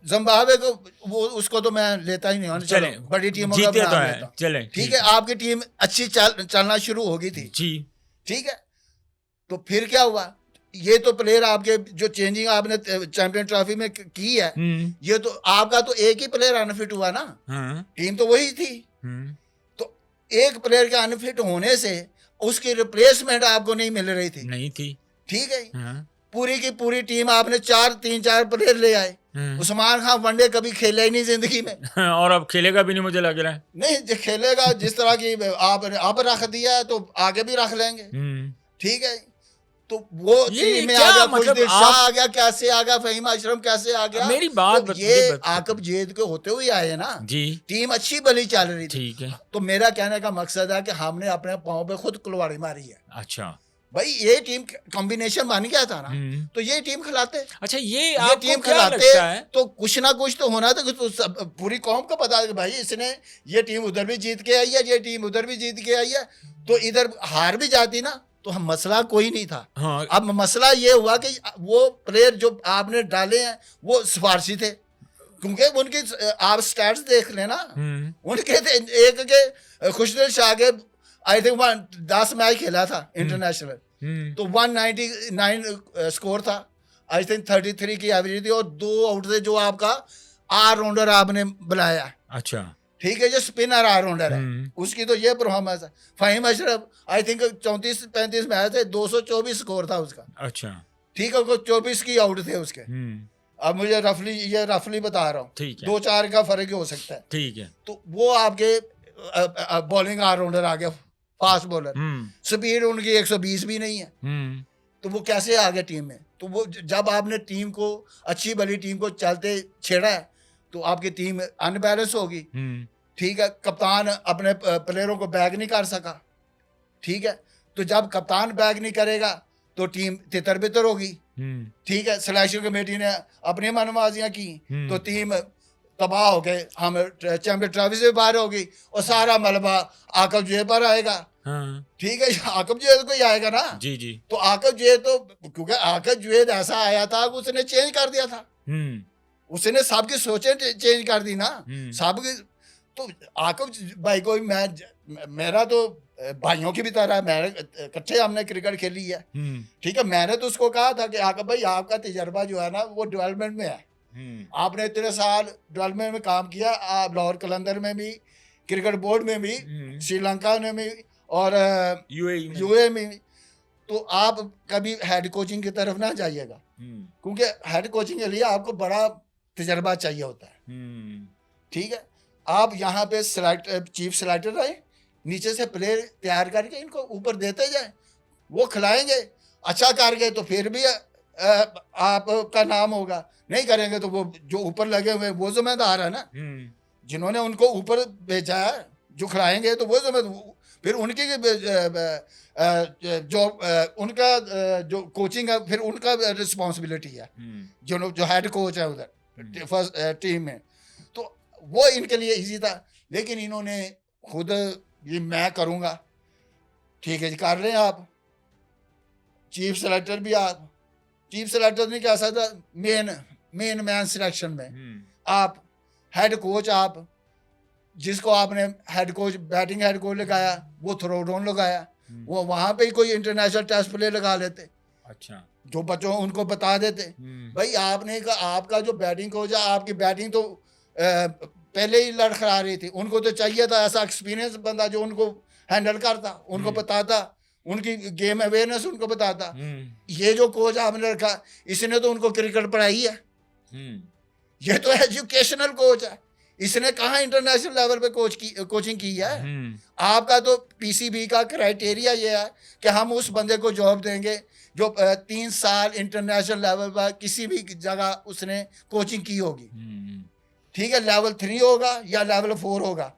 वो उसको तो मैं लेता ही नहीं, चले बड़ी टीमों का नाम लेता, चले ठीक है। आपकी टीम अच्छी चलना शुरू हो गई थी जी, ठीक है। तो फिर क्या हुआ? ये तो प्लेयर आपके जो चेंजिंग आपने चैंपियन ट्रॉफी में की है, ये तो आपका तो एक ही प्लेयर अनफिट हुआ ना, टीम तो वही थी। तो एक प्लेयर के अनफिट होने से उसकी रिप्लेसमेंट आपको नहीं मिल रही थी, नहीं थी, ठीक है। पूरी की पूरी टीम आपने 3-4 प्लेयर ले आए। उस्मान खान वनडे कभी खेला ही नहीं जिंदगी में और अब खेलेगा भी नहीं, मुझे लग रहा है नहीं। जो खेलेगा जिस तरह की आप रख दिया है तो आगे भी रख लेंगे, ठीक है। तो वो टीम में आ गया, खुशदिल शाह आ गया, कैसे आ गया, फहीम अशरफ कैसे आ गया। मेरी बात तो ये आकब जेद के होते हुए आए ना जी, टीम अच्छी भली चल रही थी, ठीक है। तो मेरा कहने का मकसद है कि हमने अपने पाँव पे खुद कुल्हाड़ी मारी है। अच्छा भाई, ये टीम कॉम्बिनेशन बन गया था ना, तो ये टीम खिलाते। अच्छा, ये टीम खिलाते तो कुछ ना कुछ तो होना था। तो पूरी कौम को पता है कि भाई इसने ये टीम उधर भी जीत के आई है, ये टीम उधर भी जीत के आई है, तो इधर हार भी जाती ना तो हम मसला कोई नहीं था। हाँ। अब मसला ये हुआ कि वो प्लेयर जो आपने डाले हैं वो सिफारशी थे, क्योंकि उनकी आप स्टैट्स देख लेना, उनके एक के खुशदिल शाह के आई थिंक 10 मैच खेला था इंटरनेशनल, तो 199 स्कोर था, आई थिंक 33 की एवरेज थी, और 2 आउट से जो आपका ऑलराउंडर आपने बुलाया। अच्छा, ठीक है, जो स्पिनर ऑलराउंडर है उसकी तो ये परफॉर्मेंस है। Faheem Ashraf I think 34-35 match थे, 224 स्कोर था उसका। अच्छा, ठीक है, 24 की आउट थे उसके। अब मुझे रफली बता रहा हूँ, 2-4 का फर्क हो सकता है, ठीक है। तो वो आपके बॉलिंग ऑलराउंडर आ गया, फास्ट बॉलर, स्पीड उनकी 120 भी नहीं है, तो वो कैसे आ गया टीम में? तो वो जब आपने टीम को, अच्छी भली टीम को चलते छेड़ा है तो आपकी टीम अनबैलेंस होगी, ठीक है। कप्तान अपने प्लेयरों को बैग नहीं कर सका, ठीक है। तो जब कप्तान बैग नहीं करेगा तो टीम तितर बितर होगी, ठीक है। सिलेक्शन कमेटी ने अपनी मनमाजियां की तो टीम तबाह हो गए, हम चैंपियन ट्रॉफी से बाहर हो गई, और सारा मलबा आकब जे पर आएगा। हाँ। ठीक है, आकब जेद को ही आएगा ना जी जी। तो आकब जेद तो, क्योंकि आकब जेद ऐसा आया था कि उसने चेंज कर दिया था, उसने सबकी सोचें चेंज कर दी ना, सबकी। तो आकब भाई को मेरा तो भाइयों की भी तरह, मैंने इकट्ठे हमने क्रिकेट खेली है, ठीक है। मैंने तो उसको कहा था कि आकब भाई आपका तजर्बा जो है ना वो डेवलपमेंट में है, आपने इतने साल डेवलपमेंट में काम किया, आप लाहौर कलंदर में भी, क्रिकेट बोर्ड में भी, श्रीलंका में भी, और यूए में भी, तो आप कभी हेड कोचिंग की तरफ ना जाइएगा, क्योंकि हेड कोचिंग के लिए आपको बड़ा तजर्बा चाहिए होता है, ठीक है। आप यहाँ पे चीफ सेलेक्टर रहे, नीचे से प्लेयर तैयार करके इनको ऊपर देते जाए, वो खिलाएंगे, अच्छा कर गए तो फिर भी आपका नाम होगा, नहीं करेंगे तो वो जो ऊपर लगे हुए वो जिम्मेदार है ना, जिन्होंने उनको ऊपर भेजा है, जो खिलाएंगे तो वो जिम्मेदार, फिर उनकी जो उनका जो कोचिंग है फिर उनका रिस्पॉन्सिबिलिटी है, जो हेड कोच है उधर, फर्स्ट टीम में, तो वो इनके लिए इजी था। लेकिन इन्होंने खुद ये मैं करूँगा, ठीक है जी कर रहे हैं आप, चीफ सेलेक्टर भी आप, चीफ सेलेक्टर नहीं कह सकता, मेन मैन सिलेक्शन में आप, हेड कोच आप, जिसको आपने head coach batting head coach लगाया वो थ्रो डाउन लगाया, वो वहाँ पे ही कोई इंटरनेशनल टेस्ट प्ले लगा लेते, अच्छा, जो बच्चों उनको बता देते। भाई आपने कहा आपका जो बैटिंग कोच है, आपकी बैटिंग तो पहले ही लड़खड़ा रही थी, उनको तो चाहिए था ऐसा एक्सपीरियंस बंदा जो उनको हैंडल करता, उनको बताता, उनकी गेम अवेयरनेस उनको बताता। ये जो कोच आपने रखा इसने तो उनको क्रिकेट पढ़ाई है, ये तो एजुकेशनल कोच है, इसने कहाँ इंटरनेशनल लेवल पे कोचिंग की है। आपका तो पीसीबी का क्राइटेरिया ये है कि हम उस बंदे को जॉब देंगे जो 3 साल इंटरनेशनल लेवल पर किसी भी जगह उसने कोचिंग की होगी, ठीक है, लेवल 3 होगा या लेवल 4 होगा,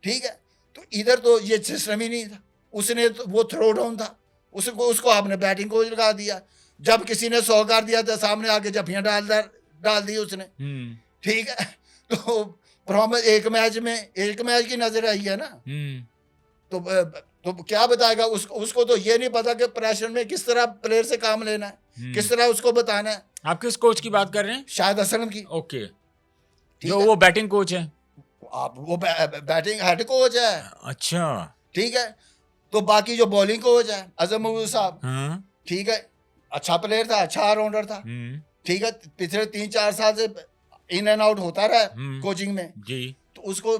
ठीक है। तो इधर तो ये सिस्टम ही नहीं था, उसने तो वो थ्रो डाउन था, उसको आपने बैटिंग कोच लगा दिया, जब किसी ने 100 कर दिया तो सामने आके जफियां डाल दी उसने, ठीक है। तो प्रॉब्लम एक मैच की नजर आई है ना, तो क्या बताएगा उसको तो ये नहीं पता कि प्रेशर में किस तरह प्लेयर से काम लेना है, किस तरह उसको बताना है। आप किस कोच की बात कर रहे हैं? शाहिद असलम की। ओके, जो वो बैटिंग कोच है, आप वो बैटिंग हेड कोच है। अच्छा, ठीक है। तो बाकी जो बॉलिंग कोच है अजम महमूद साहब, ठीक है, अच्छा प्लेयर था, अच्छा ऑलराउंडर था, ठीक है, पिछले 3-4 साल से इन एंड आउट होता रहा कोचिंग में जी। तो उसको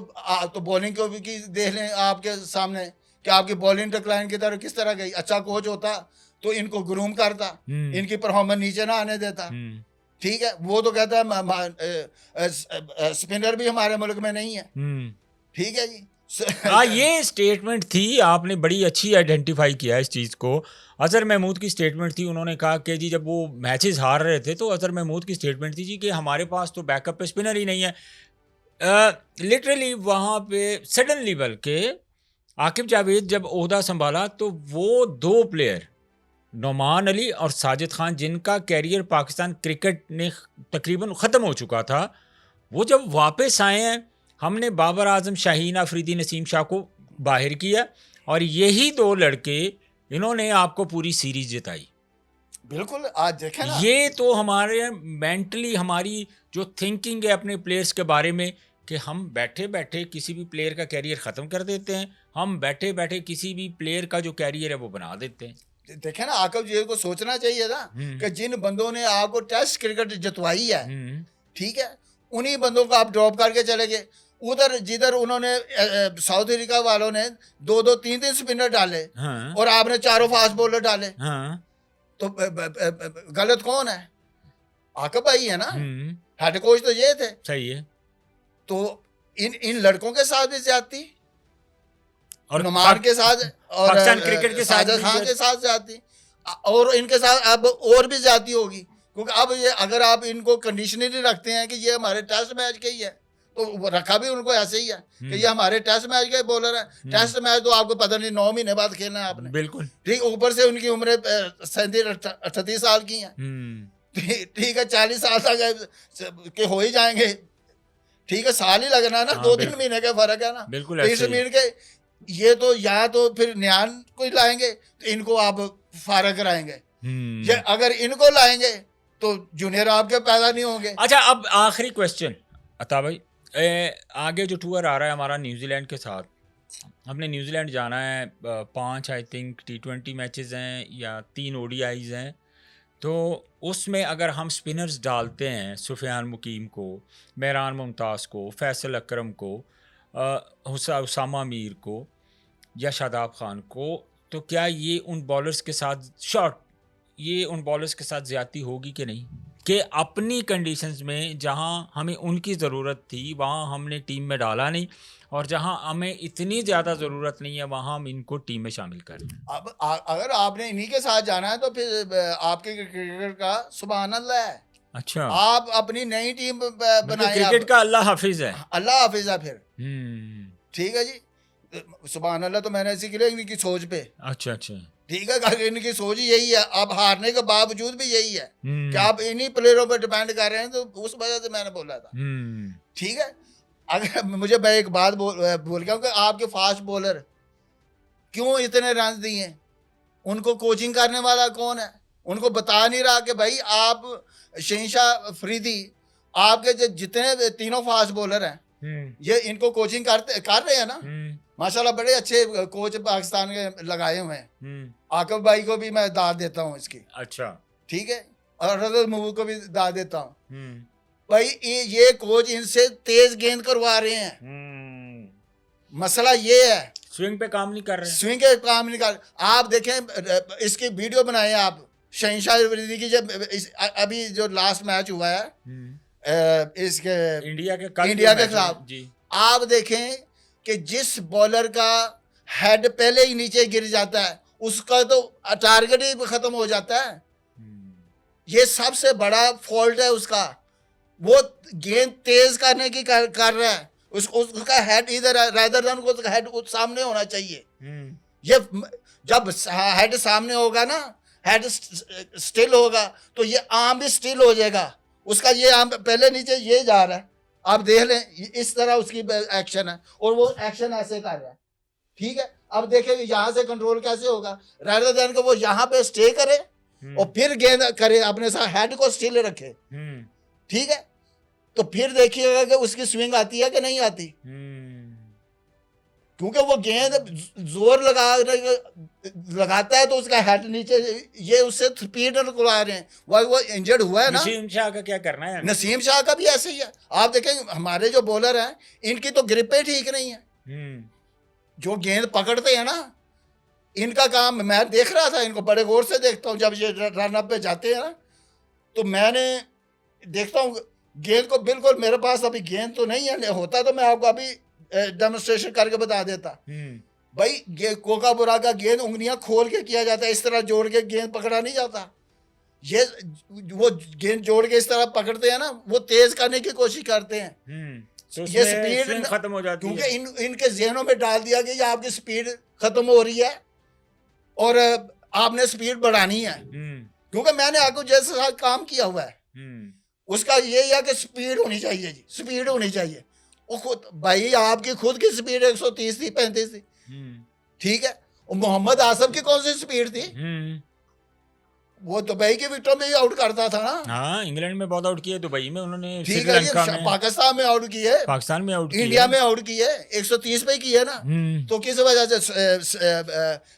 तो बॉलिंग को भी देख लें आपके सामने कि आपकी बॉलिंग डिक्लाइन की तरफ किस तरह गई। अच्छा कोच होता तो इनको ग्रूम करता, इनकी परफॉर्मेंस नीचे ना आने देता, ठीक है। वो तो कहता है स्पिनर भी हमारे मुल्क में नहीं है, ठीक है जी। हाँ, ये स्टेटमेंट थी, आपने बड़ी अच्छी आइडेंटिफाई किया इस चीज़ को। अजहर महमूद की स्टेटमेंट थी, उन्होंने कहा कि जी जब वो मैचेस हार रहे थे तो अजहर महमूद की स्टेटमेंट थी जी कि हमारे पास तो बैकअप पे स्पिनर ही नहीं है। लिटरली वहाँ पे सडनली, बल्कि आकिब जावेद जब ओहदा संभाला तो वो 2 प्लेयर नोमान अली और साजिद खान, जिनका कैरियर पाकिस्तान क्रिकेट ने तकरीबन ख़त्म हो चुका था, वो जब वापस आए हैं, हमने बाबर आजम, शाहीन अफरीदी, नसीम शाह को बाहर किया और यही 2 लड़के इन्होंने आपको पूरी सीरीज जिताई। बिल्कुल, आज देखें ना, ये तो हमारे मेंटली हमारी जो थिंकिंग है अपने प्लेयर्स के बारे में कि हम बैठे बैठे किसी भी प्लेयर का कैरियर ख़त्म कर देते हैं, हम बैठे बैठे किसी भी प्लेयर का जो कैरियर है वो बना देते हैं। देखें ना, आकब जी को सोचना चाहिए था कि जिन बंदों ने आपको टेस्ट क्रिकेट जितवाई है, ठीक है, उन्हीं बंदों को आप ड्रॉप करके चले गए उधर जिधर उन्होंने साउथ अफ्रीका वालों ने 2-2, 3-3 स्पिनर डाले और आपने 4 फास्ट बॉलर डाले। तो गलत कौन है? आकब भाई है ना, हेड कोच तो ये थे। सही है। तो इन लड़कों के साथ भी ज्यादती, और नुमान के साथ और पाकिस्तान क्रिकेट के साथ, खान के साथ ज्यादती, और इनके साथ अब और भी ज्यादती होगी, क्योंकि अब ये अगर आप इनको कंडीशनली रखते हैं कि ये हमारे टेस्ट मैच के ही है, तो रखा भी उनको ऐसे ही है कि ये हमारे टेस्ट मैच के बॉलर है। टेस्ट मैच तो आपको पता नहीं 9 महीने बाद खेलना है आपने, बिल्कुल ठीक। ऊपर से उनकी उम्र 37-38 साल की है, ठीक है, 40 साल तक के हो ही जाएंगे, ठीक है, साल ही लगना ना, 2-3 महीने का फर्क है ना, बिल्कुल। 30 महीने के ये तो या तो फिर न्यान कोई लाएंगे तो इनको आप फारग कराएंगे, ये अगर इनको लाएंगे तो जूनियर आपके पैदा नहीं होंगे। अच्छा, अब आखिरी क्वेश्चन अता भाई, आगे जो टूर आ रहा है हमारा न्यूजीलैंड के साथ, हमने न्यूजीलैंड जाना है, 5 आई थिंक T20 मैचेस हैं या 3 ODIs हैं, तो उसमें अगर हम स्पिनर्स डालते हैं सुफियान मुकीम को, मेहरान मुमताज़ को, फैसल अकरम को, उसामा मीर को या शादाब खान को, तो क्या ये उन बॉलर्स के साथ ये उन बॉलर्स के साथ ज़्यादती होगी कि नहीं, कि अपनी कंडीशंस में जहां हमें उनकी ज़रूरत थी वहां हमने टीम में डाला नहीं, और जहां हमें इतनी ज़्यादा ज़रूरत नहीं है वहां हम इनको टीम में शामिल कर दें। अब अगर आपने इन्हीं के साथ जाना है तो फिर आपके क्रिकेट का सुभान अल्लाह है। अच्छा, आप अपनी नई टीम बनाए, क्रिकेट का अल्लाह हाफिज है, अल्लाह हाफिज है फिर, ठीक है जी, सुभान अल्लाह तो मैंने इसी के लिए इनकी सोच पे। अच्छा, ठीक है, अगर इनकी सोच ही यही है, अब हारने के बावजूद भी यही है कि हम्म, आप इन्हीं प्लेयरों पर डिपेंड कर रहे हैं, तो उस वजह से मैंने बोला था। हम्म, ठीक है, अगर मुझे मैं एक बात बोल गया हूँ कि आपके फास्ट बॉलर क्यों इतने रन दिए, उनको कोचिंग करने वाला कौन है? उनको बता नहीं रहा कि भाई आप शहंशाह अफरीदी, आपके जो जितने तीनों फास्ट बॉलर हैं, हम्म, ये इनको कोचिंग कर रहे हैं ना। हम्म, माशाल्लाह बड़े अच्छे कोच पाकिस्तान के लगाए हुए हैं। हम्म, आकिब भाई को भी मैं दाद देता हूँ इसकी, अच्छा, ठीक है, और रजत महमूद को भी दाद देता हूँ। हम्म, भाई ये कोच इनसे तेज गेंद करवा रहे हैं, मसला ये है, स्विंग पे काम नहीं कर रहे। स्विंग के काम निकाल। आप देखें, इसकी वीडियो बनाए आप शहंशाह अफरीदी की, जब अभी जो लास्ट मैच हुआ है इसके इंडिया के कल इंडिया जो के मैच खिलाफ, है, जी, आप देखें कि जिस बॉलर का हेड पहले ही नीचे गिर जाता है उसका तो टारगेट ही खत्म हो जाता है। ये सबसे बड़ा फॉल्ट है उसका। वो गेंद तेज करने की कर रहा है, उसका हेड इधर है, रादर देन उसका हेड सामने होना चाहिए। ये जब हेड सामने होगा ना, हेड स्टिल होगा, तो ये आर्म भी स्टिल हो जाएगा। उसका ये आर्म पहले नीचे ये जा रहा है, आप देख लें, इस तरह उसकी एक्शन है, और वो एक्शन ऐसे कर रहा है। ठीक है, अब देखें यहाँ से कंट्रोल कैसे होगा, रादर देन को वो यहाँ पे स्टे करे और फिर गेंद करे, अपने साथ हेड को स्टिल रखे। ठीक है, तो फिर देखिएगा कि उसकी स्विंग आती है कि नहीं आती, क्योंकि वो गेंद जोर लगाता है तो उसका हेड नीचे, ये उससे स्पीड निकलवा रहे हैं। वो इंजर्ड हुआ है ना। नसीम शाह का क्या करना है? नसीम शाह का भी ऐसे ही है। आप देखें हमारे जो बॉलर हैं, इनकी तो ग्रिपें ठीक नहीं है। जो गेंद पकड़ते हैं ना, इनका काम, मैं देख रहा था इनको, बड़े गौर से देखता हूँ जब ये रन अप पे जाते हैं ना, तो मैंने देखता हूँ गेंद को, बिल्कुल मेरे पास अभी गेंद तो नहीं है, होता तो मैं आपको अभी डेमोन्स्ट्रेशन करके बता देता। भाई कोका बुरा का गेंद उंगलियां खोल के किया जाता है, इस तरह जोड़ के गेंद पकड़ा नहीं जाता। ये वो गेंद जोड़ के इस तरह पकड़ते हैं ना, वो तेज करने की कोशिश करते हैं। तो ये स्पीड खत्म हो जाती है, क्योंकि इनके जहनों में डाल दिया कि ये आपकी स्पीड खत्म हो रही है और आपने स्पीड बढ़ानी है। क्योंकि मैंने आपको जैसे साथ काम किया हुआ है, उसका ये है कि स्पीड होनी चाहिए जी, स्पीड होनी चाहिए। वो खुद भाई आपकी खुद की स्पीड 130 थी, 35 थी, ठीक है, और मोहम्मद आसिफ की कौन सी स्पीड थी? वो दुबई के विकेटों में ही आउट करता था ना। हाँ, इंग्लैंड में बहुत आउट किए, दुबई में उन्होंने, ठीक है, श्रीलंका ये में, पाकिस्तान में आउट किए, पाकिस्तान में आउट किए, इंडिया में आउट किए, 130 पे किए ना। तो किस वजह से?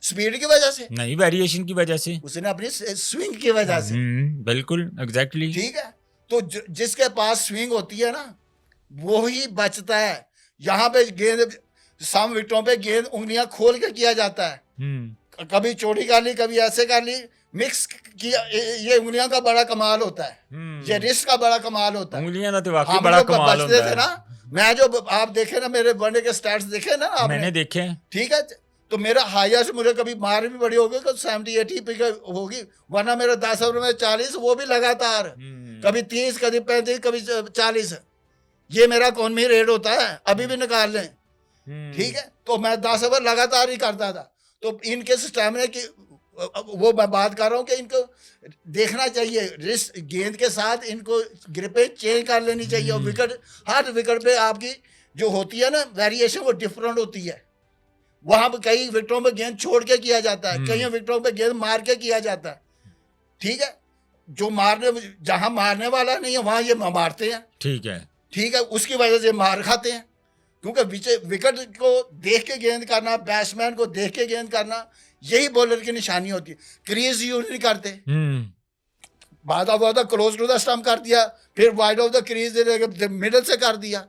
स्पीड की वजह से नहीं, वेरिएशन की वजह से, उसने अपनी स्विंग की वजह से। बिल्कुल एग्जैक्टली। ठीक है, तो जिसके पास स्विंग होती है ना, वो ही बचता है। यहाँ पे गेंद सम विकेटों पे गेंद उंगलियां खोल के किया जाता है, कभी चोटी कर ली, कभी ऐसे कर ली, मिक्स किया। ये उंगलियां का बड़ा कमाल होता है, ये रिस्क का बड़ा कमाल होता है। उंगलियां तो वाकई बड़ा कमाल होता है ना। मैं जो आप देखे ना, मेरे वनडे के स्टैट्स देखे ना आपने? मैंने देखे। ठीक है, तो मेरा हाईएस्ट, मुझे कभी मार भी बड़ी होगी, 70-80 पे होगी, वरना मेरा 10 ओवर में 40, वो भी लगातार, कभी 30, कभी 35, कभी 40। ये मेरा कौमी रेट होता है, अभी भी निकाल लें। ठीक है, तो मैं 10 ओवर लगातार ही करता था। तो इनके स्टैमिना की वो मैं बात कर रहा हूँ कि इनको देखना चाहिए, रिस्क गेंद के साथ इनको ग्रिपें चेंज कर लेनी चाहिए। और विकेट, हर विकेट पे आपकी जो होती है ना वेरिएशन, वो डिफरेंट होती है। वहां पर कई विकेटों में गेंद छोड़ के किया जाता है, कई विकेटों पे गेंद मार के किया जाता है। ठीक है, जो जहां मारने वाला नहीं है वहां ये मारते हैं। ठीक है, उसकी वजह से मार खाते हैं। क्योंकि विकेट को देख के गेंद करना, बैट्समैन को देख के गेंद करना, यही बॉलर की निशानी होती है। क्रीज यूज नहीं करते, बाद off close to the stump कर दिया, फिर wide of the crease middle से कर दिया।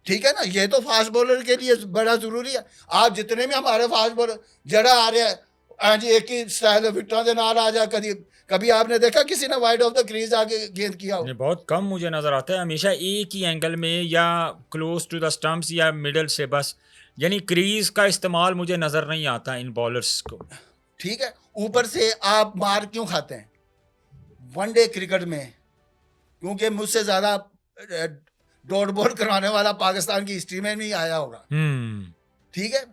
ठीक है ना, ये तो फास्ट बॉलर के लिए बड़ा जरूरी है। आप जितने भी हमारे फास्ट बॉलर जड़ा आ रहे हैं, हाँ जी, एक ही स्टाइल विकेटों के नाल आ जा, कभी आपने देखा किसी ने वाइड ऑफ द क्रीज आके गेंद किया हो? बहुत कम मुझे नजर आता है, हमेशा एक ही एंगल में, या क्लोज टू द स्टंप्स या मिडल से, बस। यानी क्रीज का इस्तेमाल मुझे नजर नहीं आता इन बॉलर्स को। ठीक है, ऊपर से आप मार क्यों खाते हैं वनडे क्रिकेट में? क्योंकि मुझसे ज्यादा डॉट बॉल कराने वाला पाकिस्तान की हिस्ट्री में नहीं आया होगा। ठीक है,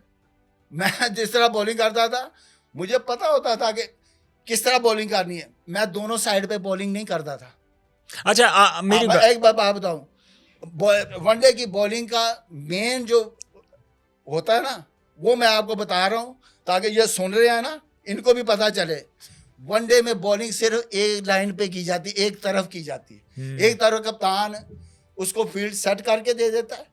मैं जिस तरह बॉलिंग करता था, मुझे पता होता था कि किस तरह बॉलिंग करनी है। मैं दोनों साइड पे बॉलिंग नहीं करता था। अच्छा मेरी मैं एक बात बताऊं, वनडे की बॉलिंग का मेन जो होता है ना, वो मैं आपको बता रहा हूं ताकि ये सुन रहे हैं ना, इनको भी पता चले। वनडे में बॉलिंग सिर्फ एक लाइन पे की जाती है, एक तरफ की जाती है। एक तरफ कप्तान उसको फील्ड सेट करके दे देता है,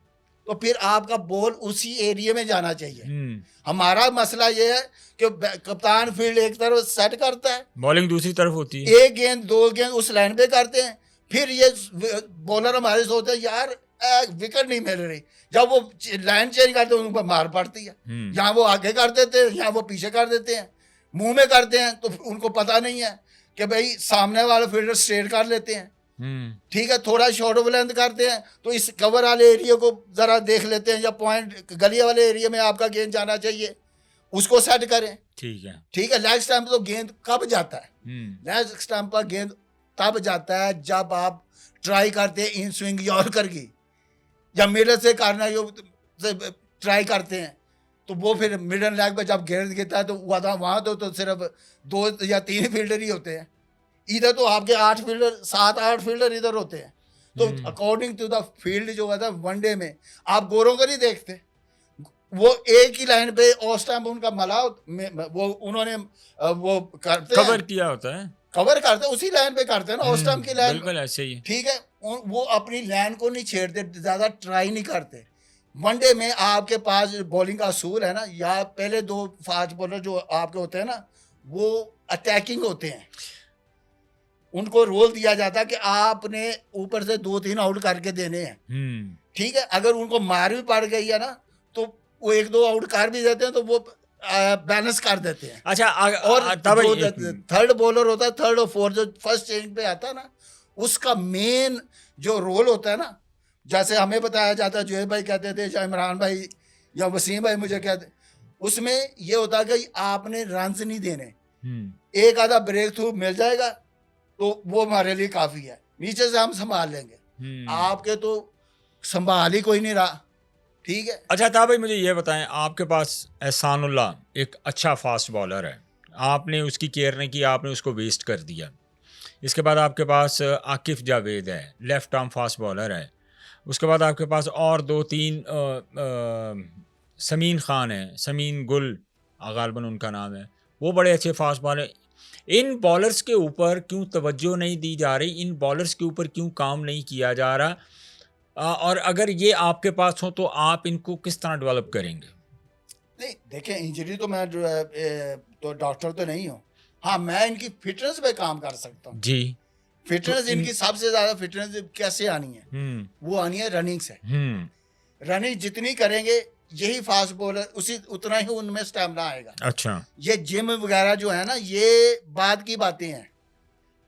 तो फिर आपका बॉल उसी एरिया में जाना चाहिए। हमारा मसला ये है कि कप्तान फील्ड एक तरफ सेट करता है, बॉलिंग दूसरी तरफ होती है, एक गेंद दो गेंद उस लाइन पे करते हैं। फिर ये बॉलर हमारे सोचते हैं यार विकेट नहीं मिल रही, जब वो लाइन चेंज करते हैं उनको मार पड़ती है। यहाँ वो आगे कर देते हैं, यहाँ वो पीछे कर देते हैं, मुंह में करते हैं, तो उनको पता नहीं है कि भाई सामने वाले फील्डर स्ट्रेट कर लेते हैं। ठीक है, थोड़ा शॉर्ट ऑफ लेंथ करते हैं तो इस कवर वाले एरिया को जरा देख लेते हैं, या पॉइंट गली वाले एरिया में आपका गेंद जाना चाहिए, उसको सेट करें। ठीक है, लेग स्टंप तो गेंद कब जाता है? लेग स्टंप पर गेंद तब जाता है जब आप ट्राई करते हैं इन स्विंग यॉर्कर की, या मिडल से करना जो ट्राई करते हैं, तो वो फिर मिडल लेग पे जब गेंद गिरता है तो वहाँ तो सिर्फ 2 या 3 फील्डर ही होते हैं। इधर तो आपके 8 फील्डर 7-8 फील्डर इधर होते हैं। तो अकॉर्डिंग टू द फील्ड जो होता है वनडे में, आप गोरों को नहीं देखते, वो एक ही लाइन पे ऑफ स्टंप उनका मला वो उन्होंने वो करते हैं, कवर किया होता है, कवर करते हैं, उसी लाइन पे करते हैं ना ऑफ स्टंप की लाइन। बिल्कुल ऐसे ही। ठीक है, वो अपनी लाइन को नहीं छेड़ते, ज्यादा ट्राई नहीं करते। वनडे में आपके पास बॉलिंग का असूल है ना, या पहले 2 फास्ट बॉलर जो आपके होते हैं ना, वो अटैकिंग होते हैं, उनको रोल दिया जाता है कि आपने ऊपर से 2-3 आउट करके देने हैं। ठीक है, अगर उनको मार भी पड़ गई है ना, तो वो 1-2 आउट कर भी देते हैं, तो वो बैलेंस कर देते हैं। अच्छा, और थर्ड बॉलर होता है, थर्ड और फोर्थ जो फर्स्ट चेंज पे आता है ना, उसका मेन जो रोल होता है ना, जैसे हमें बताया जाता है, जोहेब भाई कहते थे, चाहे इमरान भाई या वसीम भाई मुझे कहते, उसमें ये होता है कि आपने रन्स नहीं देने, एक आधा ब्रेक थ्रू मिल जाएगा तो वो हमारे लिए काफी है, नीचे से हम संभाल लेंगे। आपके तो संभाल ही कोई नहीं रहा। ठीक है। अच्छा था भाई, मुझे ये बताएं, आपके पास एहसानुल्लाह एक अच्छा फास्ट बॉलर है, आपने उसकी केयर नहीं की, आपने उसको वेस्ट कर दिया। इसके बाद आपके पास आकिफ जावेद है, लेफ्ट आर्म फास्ट बॉलर है। उसके बाद आपके पास और 2-3 समीन खान है, समीन गुल गालबन उनका नाम है, वो बड़े अच्छे फास्ट बॉलर। इन बॉलर्स के ऊपर क्यों तवज्जो नहीं दी जा रही, इन बॉलर्स के ऊपर क्यों काम नहीं किया जा रहा, और अगर ये आपके पास हो तो आप इनको किस तरह डेवलप करेंगे? नहीं देखें, इंजरी तो मैं जो है तो डॉक्टर तो नहीं हूँ। हाँ, मैं इनकी फिटनेस पे काम कर सकता हूँ जी। फिटनेस तो इनकी सबसे ज्यादा फिटनेस कैसे आनी है, वो आनी है रनिंग से। रनिंग जितनी करेंगे, यही फास्ट बॉलर उसी उतना ही उनमें स्टैमिना आएगा। अच्छा, ये जिम वगैरह जो है ना, ये बाद की बातें हैं,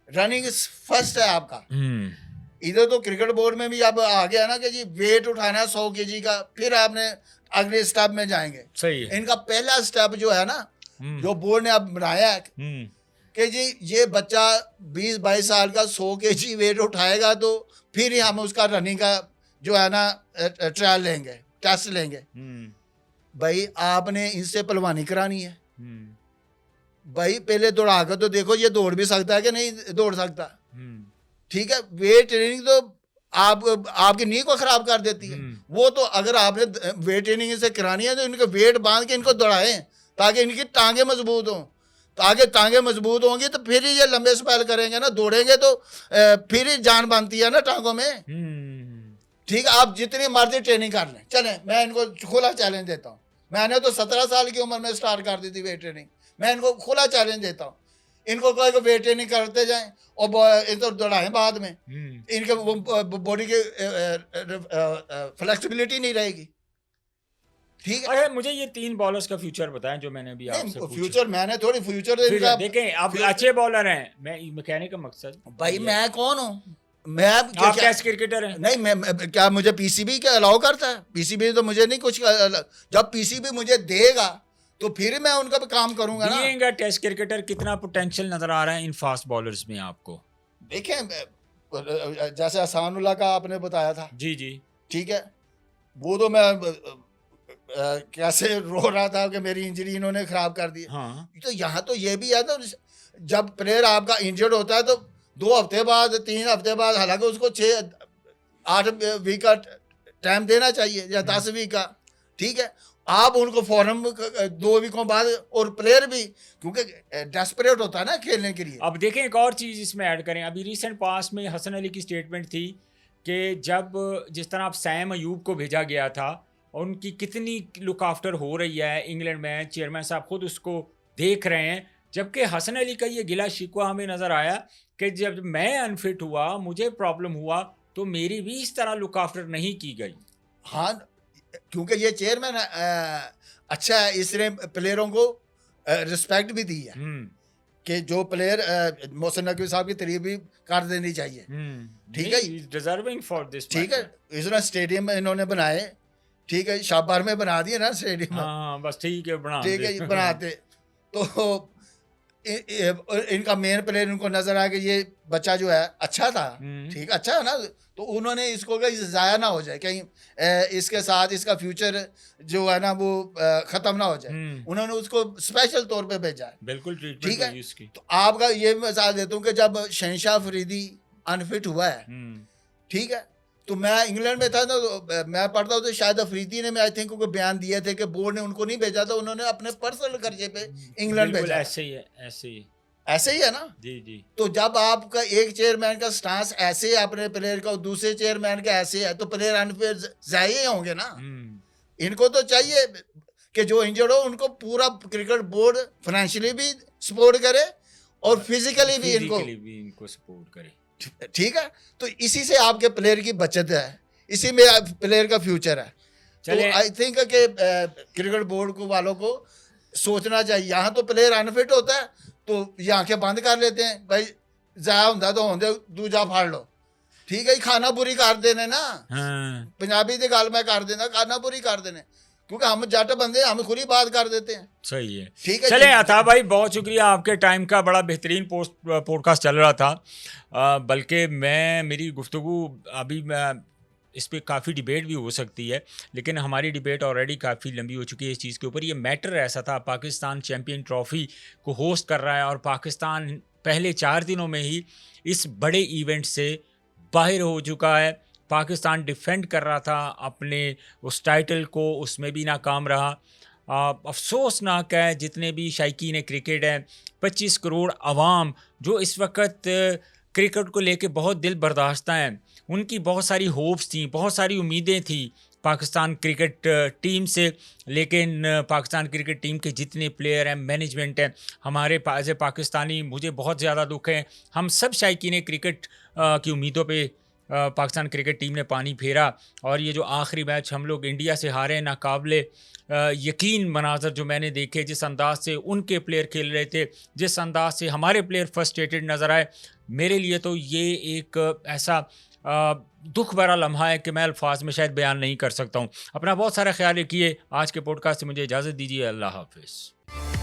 रनिंग फर्स्ट है आपका। इधर तो क्रिकेट बोर्ड में भी अब आ गया ना कि जी वेट उठाना है 100 kg का, फिर आपने अगले स्टेप में जाएंगे। सही है। इनका पहला स्टेप जो है ना, जो बोर्ड ने अब बनाया है कि जी ये बच्चा 20-22 साल का 100 kg वेट उठाएगा तो फिर ही हम उसका रनिंग का जो है ना ट्रायल लेंगे, टेस्ट लेंगे। भाई आपने इनसे पहलवानी करानी है, भाई पहले दौड़ा कर तो देखो ये दौड़ भी सकता है कि नहीं दौड़ सकता। ठीक है, वेट ट्रेनिंग तो आपकी नी को खराब कर देती है। वो तो अगर आपने वेट ट्रेनिंग से करानी है तो इनके वेट बांध के इनको दौड़ाएं ताकि इनकी टांगे मजबूत हों। ताकि टांगे मजबूत होंगी तो फिर ही ये लंबे स्पेल करेंगे ना, दौड़ेंगे तो फिर ही जान बनती है ना टांगों में। ठीक है, आप जितनी मर्जी ट्रेनिंग कर लें, चलें, मैं इनको खुला चैलेंज देता हूँ। मैंने तो 17 साल की उम्र में स्टार्ट कर दी थी वेट ट्रेनिंग, मैं इनको खुला चैलेंज देता हूँ। इनको कोई को वेट ट्रेनिंग करते जाएं और इनको दौड़ाएं बाद में, इनके बॉडी की फ्लेक्सिबिलिटी नहीं रहेगी। ठीक है। अरे मुझे ये 3 बॉलर्स का फ्यूचर बताएं जो मैंने भी आपसे पूछा। फ्यूचर मैंने थोड़ी फ्यूचर देखें, आप अच्छे बॉलर हैं, मैं कहने का मकसद भाई मैं कौन हूँ, मैं आप टेस्ट क्रिकेटर हैं? नहीं, मैं क्या मुझे पीसीबी क्या अलाउ करता है? पीसीबी तो मुझे नहीं कुछ, जब पीसीबी मुझे देगा तो फिर मैं उनका भी काम करूंगा ना। टेस्ट क्रिकेटर कितना पोटेंशियल नजर आ रहा है इन फास्ट बॉलर्स में आपको? देखें, जैसे एहसानुल्लाह का आपने बताया था, जी जी, ठीक है, वो तो मैं कैसे रो रहा था कि मेरी इंजरी इन्होंने ख़राब कर दी। हाँ। तो यहाँ तो ये भी है ना, जब प्लेयर आपका इंजर्ड होता है तो 2 हफ्ते बाद, 3 हफ्ते बाद, हालांकि उसको 6-8 वीक का टाइम देना चाहिए या 10 वीक का, ठीक है। आप उनको फौरन 2 वीकों बाद, और प्लेयर भी क्योंकि डेस्परेट होता है ना खेलने के लिए। अब देखें एक और चीज़ इसमें ऐड करें, अभी रिसेंट पास में हसन अली की स्टेटमेंट थी कि जब जिस तरह आप सैम अयूब को भेजा गया था, उनकी कितनी लुक आफ्टर हो रही है इंग्लैंड में, चेयरमैन साहब खुद उसको देख रहे हैं, जबकि हसन अली का ये गिला शिकवा हमें नज़र आया कि जब मैं अनफिट हुआ, मुझे प्रॉब्लम हुआ, तो मेरी भी इस तरह लुक आफ्टर नहीं की गई। हाँ, क्योंकि ये चेयरमैन अच्छा है, इसने प्लेयरों को रिस्पेक्ट भी दी है कि जो प्लेयर मोहसिन नकवी साहब की तारीफ भी कर देनी चाहिए, ठीक है, डिजर्विंग फॉर दिस, ठीक है। इसने स्टेडियम इन्होंने बनाए, ठीक है, शाहबार में बना दिए ना स्टेडियम, हाँ बस ठीक है, बना ठीक है, बनाते तो इनका मेन प्लेयर इनको नजर आया कि ये बच्चा जो है अच्छा था, ठीक, अच्छा है ना, तो उन्होंने इसको कहीं ज़ाया ना हो जाए, कहीं इसके साथ इसका फ्यूचर जो है ना वो ख़त्म ना हो जाए, उन्होंने उसको स्पेशल तौर पे भेजा है, बिल्कुल, ठीक है। उसकी। तो आपका ये मिसाल देता हूँ कि जब शहनशाह फरीदी अनफिट हुआ है, ठीक है, तो मैं इंग्लैंड में था ना, तो मैं पढ़ता हूँ, तो शायद अफरीदी ने, मैं आई थिंक, कोई बयान दिए थे कि बोर्ड ने उनको नहीं भेजा था, उन्होंने अपने पर्सनल खर्चे पे इंग्लैंड भेजा। ऐसे ही है, ऐसे ही है ना। जी। तो जब आपका एक चेयरमैन का स्टांस ऐसे है अपने प्लेयर का, दूसरे चेयरमैन का ऐसे है, तो प्लेयर अनफेयर जाए होंगे ना। इनको तो चाहिए कि जो इंजर्ड हो उनको पूरा क्रिकेट बोर्ड फाइनेंशियली भी सपोर्ट करे और फिजिकली भी इनको सपोर्ट करे, ठीक है। तो इसी से आपके प्लेयर की बचत है, इसी में प्लेयर का फ्यूचर है। तो आई थिंक कि क्रिकेट बोर्ड को वालों को सोचना चाहिए। यहाँ तो प्लेयर अनफिट होता है तो ये आंखें बंद कर लेते हैं, भाई जाया होंदा तो होंदे दूजा फाड़ लो, ठीक है, खाना बुरी कर देने ना। पंजाबी की गल मैं कर देना, खाना बुरी कर देने, क्योंकि हम जट बंदे, हम खुद ही बात कर देते हैं। सही है, ठीक है। चले अता भाई, बहुत शुक्रिया, आपके टाइम का बड़ा बेहतरीन पॉडकास्ट चल रहा था, बल्कि मेरी गुफ्तगू अभी इस पर काफ़ी डिबेट भी हो सकती है, लेकिन हमारी डिबेट ऑलरेडी काफ़ी लंबी हो चुकी है इस चीज़ के ऊपर। ये मैटर ऐसा था, पाकिस्तान चैम्पियन ट्रॉफ़ी को होस्ट कर रहा है और पाकिस्तान पहले 4 दिनों में ही इस बड़े इवेंट से बाहर हो चुका है। पाकिस्तान डिफेंड कर रहा था अपने उस टाइटल को, उसमें भी नाकाम रहा। अफसोसनाक है, जितने भी शायकीन क्रिकेट हैं, 25 करोड़ आवाम जो इस वक्त क्रिकेट को लेके बहुत दिल बर्दाश्त हैं, उनकी बहुत सारी होप्स थी, बहुत सारी उम्मीदें थी पाकिस्तान क्रिकेट टीम से, लेकिन पाकिस्तान क्रिकेट टीम के जितने प्लेयर हैं, मैनेजमेंट है, हमारे एज ए पाकिस्तानी मुझे बहुत ज़्यादा दुख है। हम सब शायकीन क्रिकेट की उम्मीदों पे पाकिस्तान क्रिकेट टीम ने पानी फेरा, और ये जो आखिरी मैच हम लोग इंडिया से हारे, नाकाबिले यकीन मनाजर जो मैंने देखे, जिस अंदाज से उनके प्लेयर खेल रहे थे, जिस अंदाज से हमारे प्लेयर फ्रस्ट्रेटेड नज़र आए, मेरे लिए तो ये एक ऐसा दुख भरा लम्हा है कि मैं अल्फाज में शायद बयान नहीं कर सकता हूँ। अपना बहुत सारा ख्याल रखिए। आज के पॉडकास्ट से मुझे इजाज़त दीजिए। अल्लाह हाफिज़।